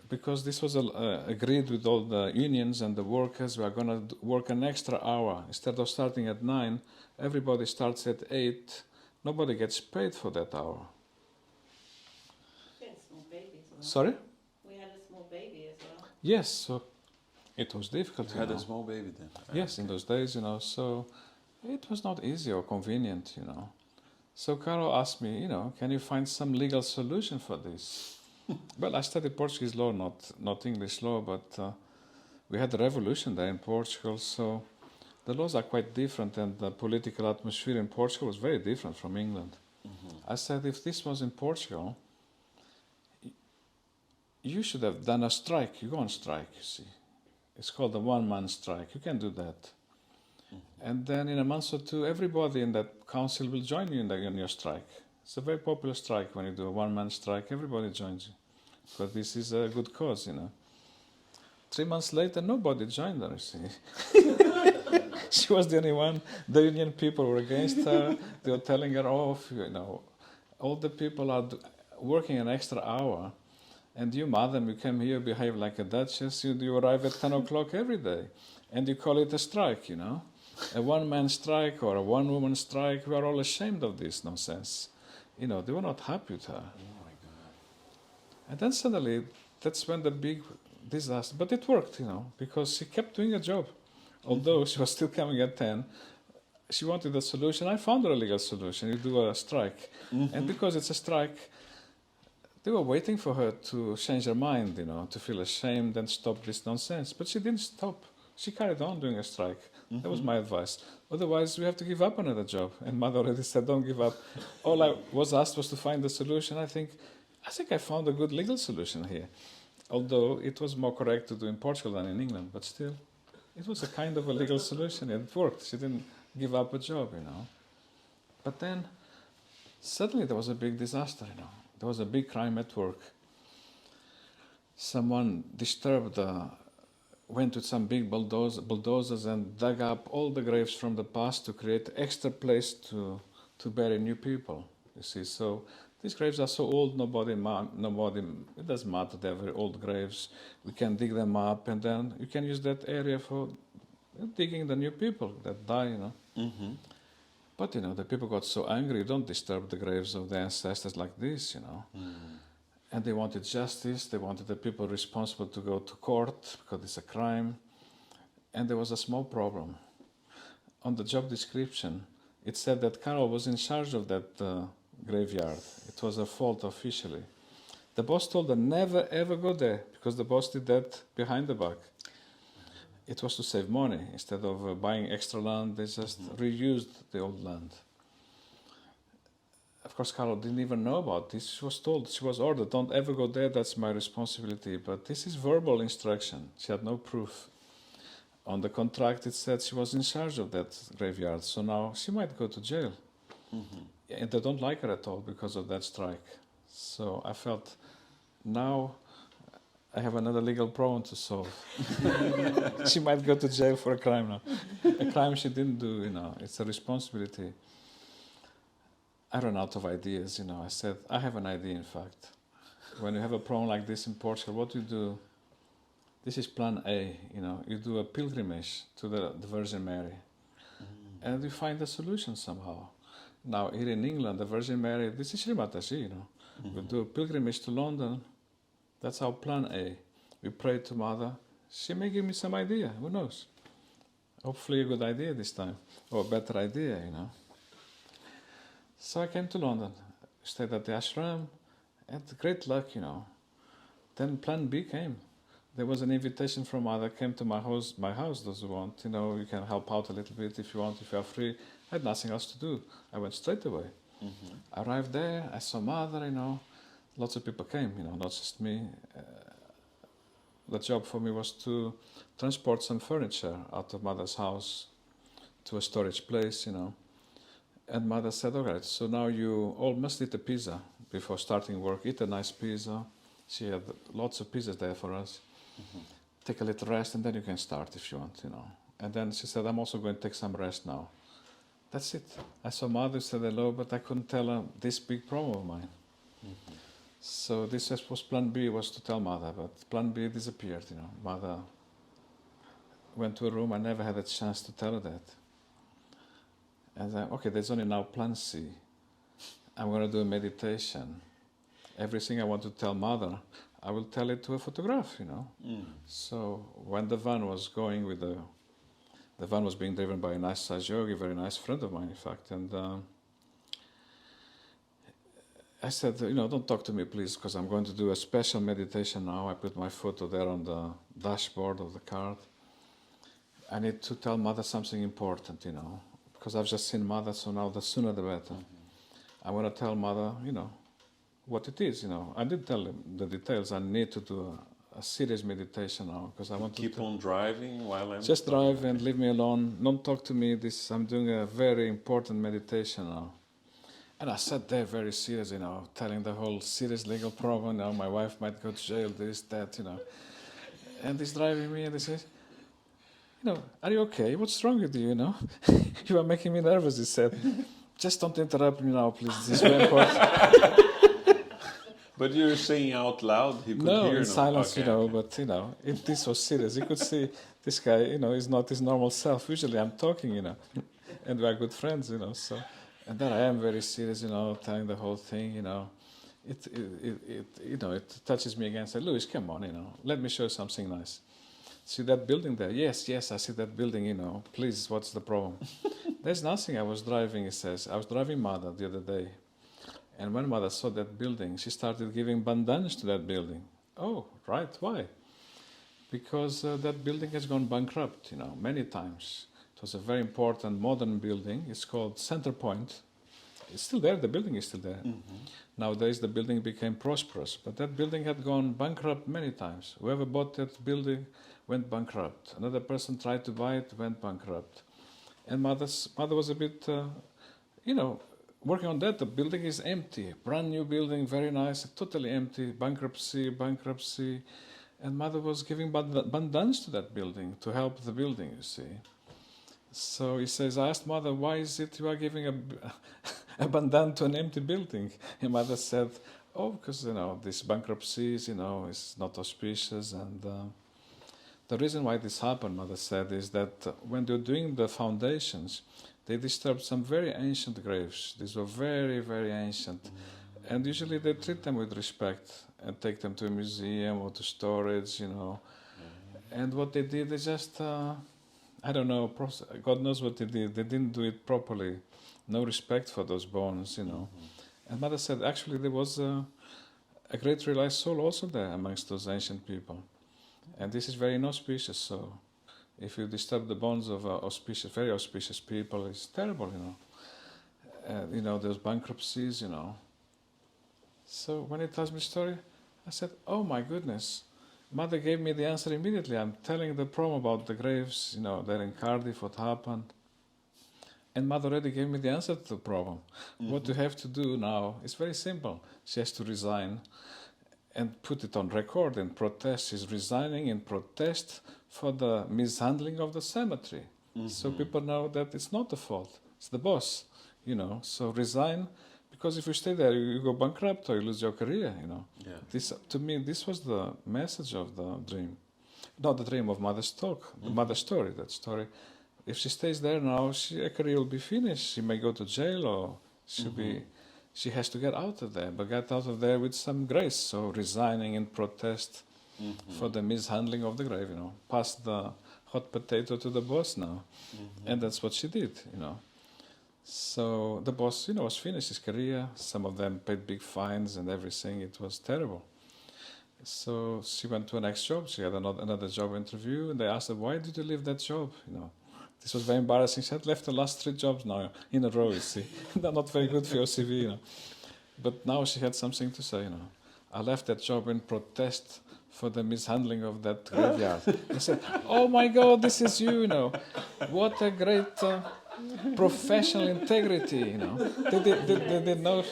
because this was agreed with all the unions and the workers. We are going to work an extra hour. Instead of starting at 9, everybody starts at 8. Nobody gets paid for that hour. We had a small baby as well. Sorry? We had a small baby as well. Yes, so it was difficult. You had a small baby then? Yes, in those days, so it was not easy or convenient, So Carol asked me, can you find some legal solution for this? Well, I studied Portuguese law, not English law, but we had a revolution there in Portugal, so the laws are quite different, and the political atmosphere in Portugal was very different from England. I said, if this was in Portugal, you should have done a strike. You go on strike, you see. It's called a one-man strike. You can do that. And then in a month or two, everybody in that council will join you in your strike. It's a very popular strike. When you do a one-man strike, everybody joins you. But this is a good cause, 3 months later, nobody joined her, you see. She was the only one. The union people were against her. They were telling her off, All the people are working an extra hour. And you, madam, you came here, behave like a duchess. You arrive at 10 o'clock every day. And you call it a strike, A one-man strike or a one-woman strike. We are all ashamed of this nonsense. They were not happy with her. Oh my God. And then suddenly, that's when the big disaster. But it worked, because she kept doing a job. Although she was still coming at 10, she wanted a solution. I found her a legal solution. You do a strike. And because it's a strike, they were waiting for her to change her mind, to feel ashamed and stop this nonsense. But she didn't stop. She carried on doing a strike. That was my advice. Otherwise, we have to give up another job. And Mother already said, don't give up. All I was asked was to find a solution. I think I found a good legal solution here. Although it was more correct to do in Portugal than in England. But still, it was a kind of a legal solution. It worked. She didn't give up a job, But then, suddenly there was a big disaster, There was a big crime at work. Someone disturbed went with some big bulldozers and dug up all the graves from the past to create extra place to bury new people. You see, so these graves are so old, nobody. It doesn't matter. They're very old graves. We can dig them up, and then you can use that area for digging the new people that die. But the people got so angry. You don't disturb the graves of the ancestors like this. And they wanted justice. They wanted the people responsible to go to court because it's a crime. And there was a small problem. On the job description, it said that Carol was in charge of that graveyard. It was her fault officially. The boss told her never ever go there because the boss did that behind the back. It was to save money. Instead of buying extra land, they just reused the old land. Of course, Carol didn't even know about this. She was ordered, don't ever go there, that's my responsibility. But this is verbal instruction. She had no proof. On the contract, it said she was in charge of that graveyard, so now she might go to jail. And they don't like her at all because of that strike. So I felt now I have another legal problem to solve. She might go to jail for a crime now. A crime she didn't do, it's a responsibility. I ran out of ideas, I said, I have an idea, in fact. When you have a problem like this in Portugal, what you do, this is plan A, you do a pilgrimage to the Virgin Mary. And you find a solution somehow. Now, here in England, the Virgin Mary, this is Srimataji, We do a pilgrimage to London. That's our plan A. We pray to Mother. She may give me some idea, who knows? Hopefully a good idea this time, or a better idea, So I came to London, stayed at the ashram, had great luck, Then plan B came. There was an invitation from Mother, came to my house, those who want, you can help out a little bit if you want, if you are free. I had nothing else to do. I went straight away. I arrived there, I saw Mother, lots of people came, not just me. The job for me was to transport some furniture out of Mother's house to a storage place, And Mother said, all right, so now you all must eat a pizza before starting work. Eat a nice pizza. She had lots of pizzas there for us. Take a little rest and then you can start if you want, And then she said, I'm also going to take some rest now. That's it. I saw Mother, said hello, but I couldn't tell her this big problem of mine. So this was plan B, was to tell Mother, but plan B disappeared, Mother went to a room, I never had a chance to tell her that. And then, okay, there's only now plan C. I'm going to do a meditation. Everything I want to tell Mother, I will tell it to a photograph, So when the van was going with the van was being driven by a nice Saj yogi, very nice friend of mine, in fact, and I said, don't talk to me, please, because I'm going to do a special meditation now. I put my photo there on the dashboard of the car. I need to tell Mother something important, because I've just seen Mother, so now the sooner the better. I want to tell Mother, what it is, I did tell him the details. I need to do a serious meditation now, because I want to keep on driving while I'm just drive and leave me alone. Don't talk to me. I'm doing a very important meditation now. And I sat there very serious, telling the whole serious legal problem. My wife might go to jail, this, that, And he's driving me and he says, are you okay? What's wrong with you, You are making me nervous, he said. Just don't interrupt me now, please. This is very important. But you're saying out loud, he could hear. No, in silence, okay. But, if this was serious, you could see this guy, is not his normal self. Usually I'm talking, and we are good friends, so. And then I am very serious, telling the whole thing, It touches me again. I say, Louis, come on, let me show you something nice. See that building there? Yes, I see that building, Please, what's the problem? There's nothing. I was driving, he says. I was driving Mother the other day. And when Mother saw that building, she started giving bandans to that building. Oh, right. Why? Because that building has gone bankrupt, many times. It was a very important modern building. It's called Center Point. It's still there. The building is still there. Nowadays, the building became prosperous. But that building had gone bankrupt many times. Whoever bought that building went bankrupt. Another person tried to buy it, went bankrupt. And Mother was a bit, working on that. The building is empty. Brand new building, very nice, totally empty. Bankruptcy. And Mother was giving bandans to that building to help the building, you see. So he says, I asked Mother, why is it you are giving a bandan to an empty building? And Mother said, because, this bankruptcies, is not auspicious. And the reason why this happened, Mother said, is that when they're doing the foundations, they disturbed some very ancient graves. These were very, very ancient. And usually they treat them with respect and take them to a museum or to storage, And what they did, they just, I don't know, God knows what they did. They didn't do it properly. No respect for those bones, And Mother said, actually, there was a great realized soul also there amongst those ancient people. And this is very inauspicious, so if you disturb the bones of very auspicious people, it's terrible, those bankruptcies, So when he tells me the story, I said, oh my goodness. Mother gave me the answer immediately. I'm telling the problem about the graves, there in Cardiff, what happened. And Mother already gave me the answer to the problem. What you have to do now is very simple. She has to resign and put it on record in protest. He's resigning in protest for the mishandling of the cemetery. So people know that it's not the fault, it's the boss, So resign, because if you stay there, you go bankrupt or you lose your career, Yeah. This, to me, this was the message of the dream. Not the dream of Mother's talk, the Mother's story, that story. If she stays there now, her career will be finished. She may go to jail or she has to get out of there, but get out of there with some grace. So resigning in protest for the mishandling of the grave, Pass the hot potato to the boss now. And that's what she did, So the boss, was finished his career. Some of them paid big fines and everything. It was terrible. So she went to a next job. She had another job interview, and they asked her, "Why did you leave that job?" This was very embarrassing. She had left the last 3 jobs now in a row. You see, they're not very good for your CV. But now she had something to say. I left that job in protest for the mishandling of that graveyard. I said, "Oh my God, this is you! What a great professional integrity! They know."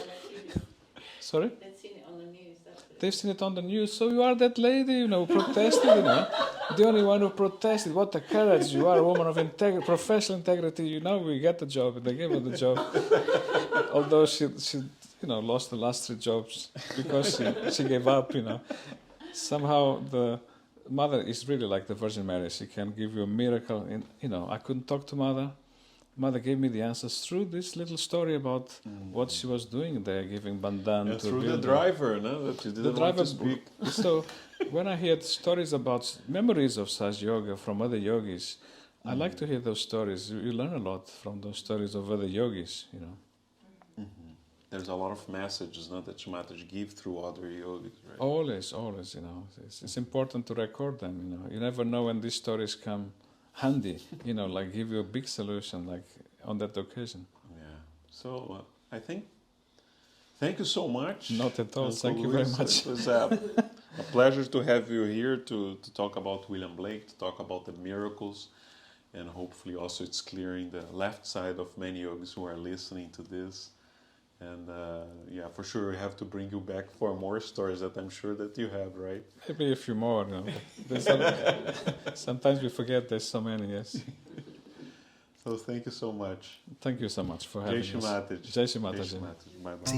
Sorry. They've seen it on the news. That's what They've seen it on the news. So you are that lady, who protested, The only one who protested. What a courage. You are a woman of professional integrity. We get the job. They gave her the job. Although she lost the last 3 jobs because she gave up, Somehow the mother is really like the Virgin Mary. She can give you a miracle. I couldn't talk to Mother. Mother gave me the answers through this little story about what she was doing there, giving bandan to through the building. driver, no? That you didn't want to speak. So when I hear stories about memories of Saj Yoga from other yogis, I like to hear those stories. You learn a lot from those stories of other yogis, There's a lot of messages that Mataji give through other yogis, right? Always, it's important to record them. You never know when these stories come handy. Like give you a big solution, like on that occasion. Yeah. So I think. Thank you so much. Not at all. Uncle Thank you very Luis. much. It was a pleasure to have you here to talk about William Blake, to talk about the miracles, and hopefully also it's clearing the left side of many yogis who are listening to this. And for sure we have to bring you back for more stories that I'm sure that you have, right? Maybe a few more. Sometimes we forget there's so many, yes. So thank you so much. Thank you so much for having Jai us. Shri Mataji. Jai Shri Mataji. Bye-bye.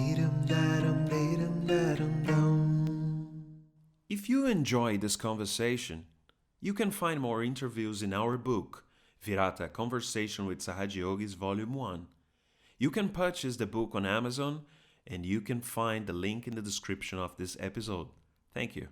If you enjoyed this conversation, you can find more interviews in our book, Virata, Conversation with Sahaja Yogis, Volume 1. You can purchase the book on Amazon, and you can find the link in the description of this episode. Thank you.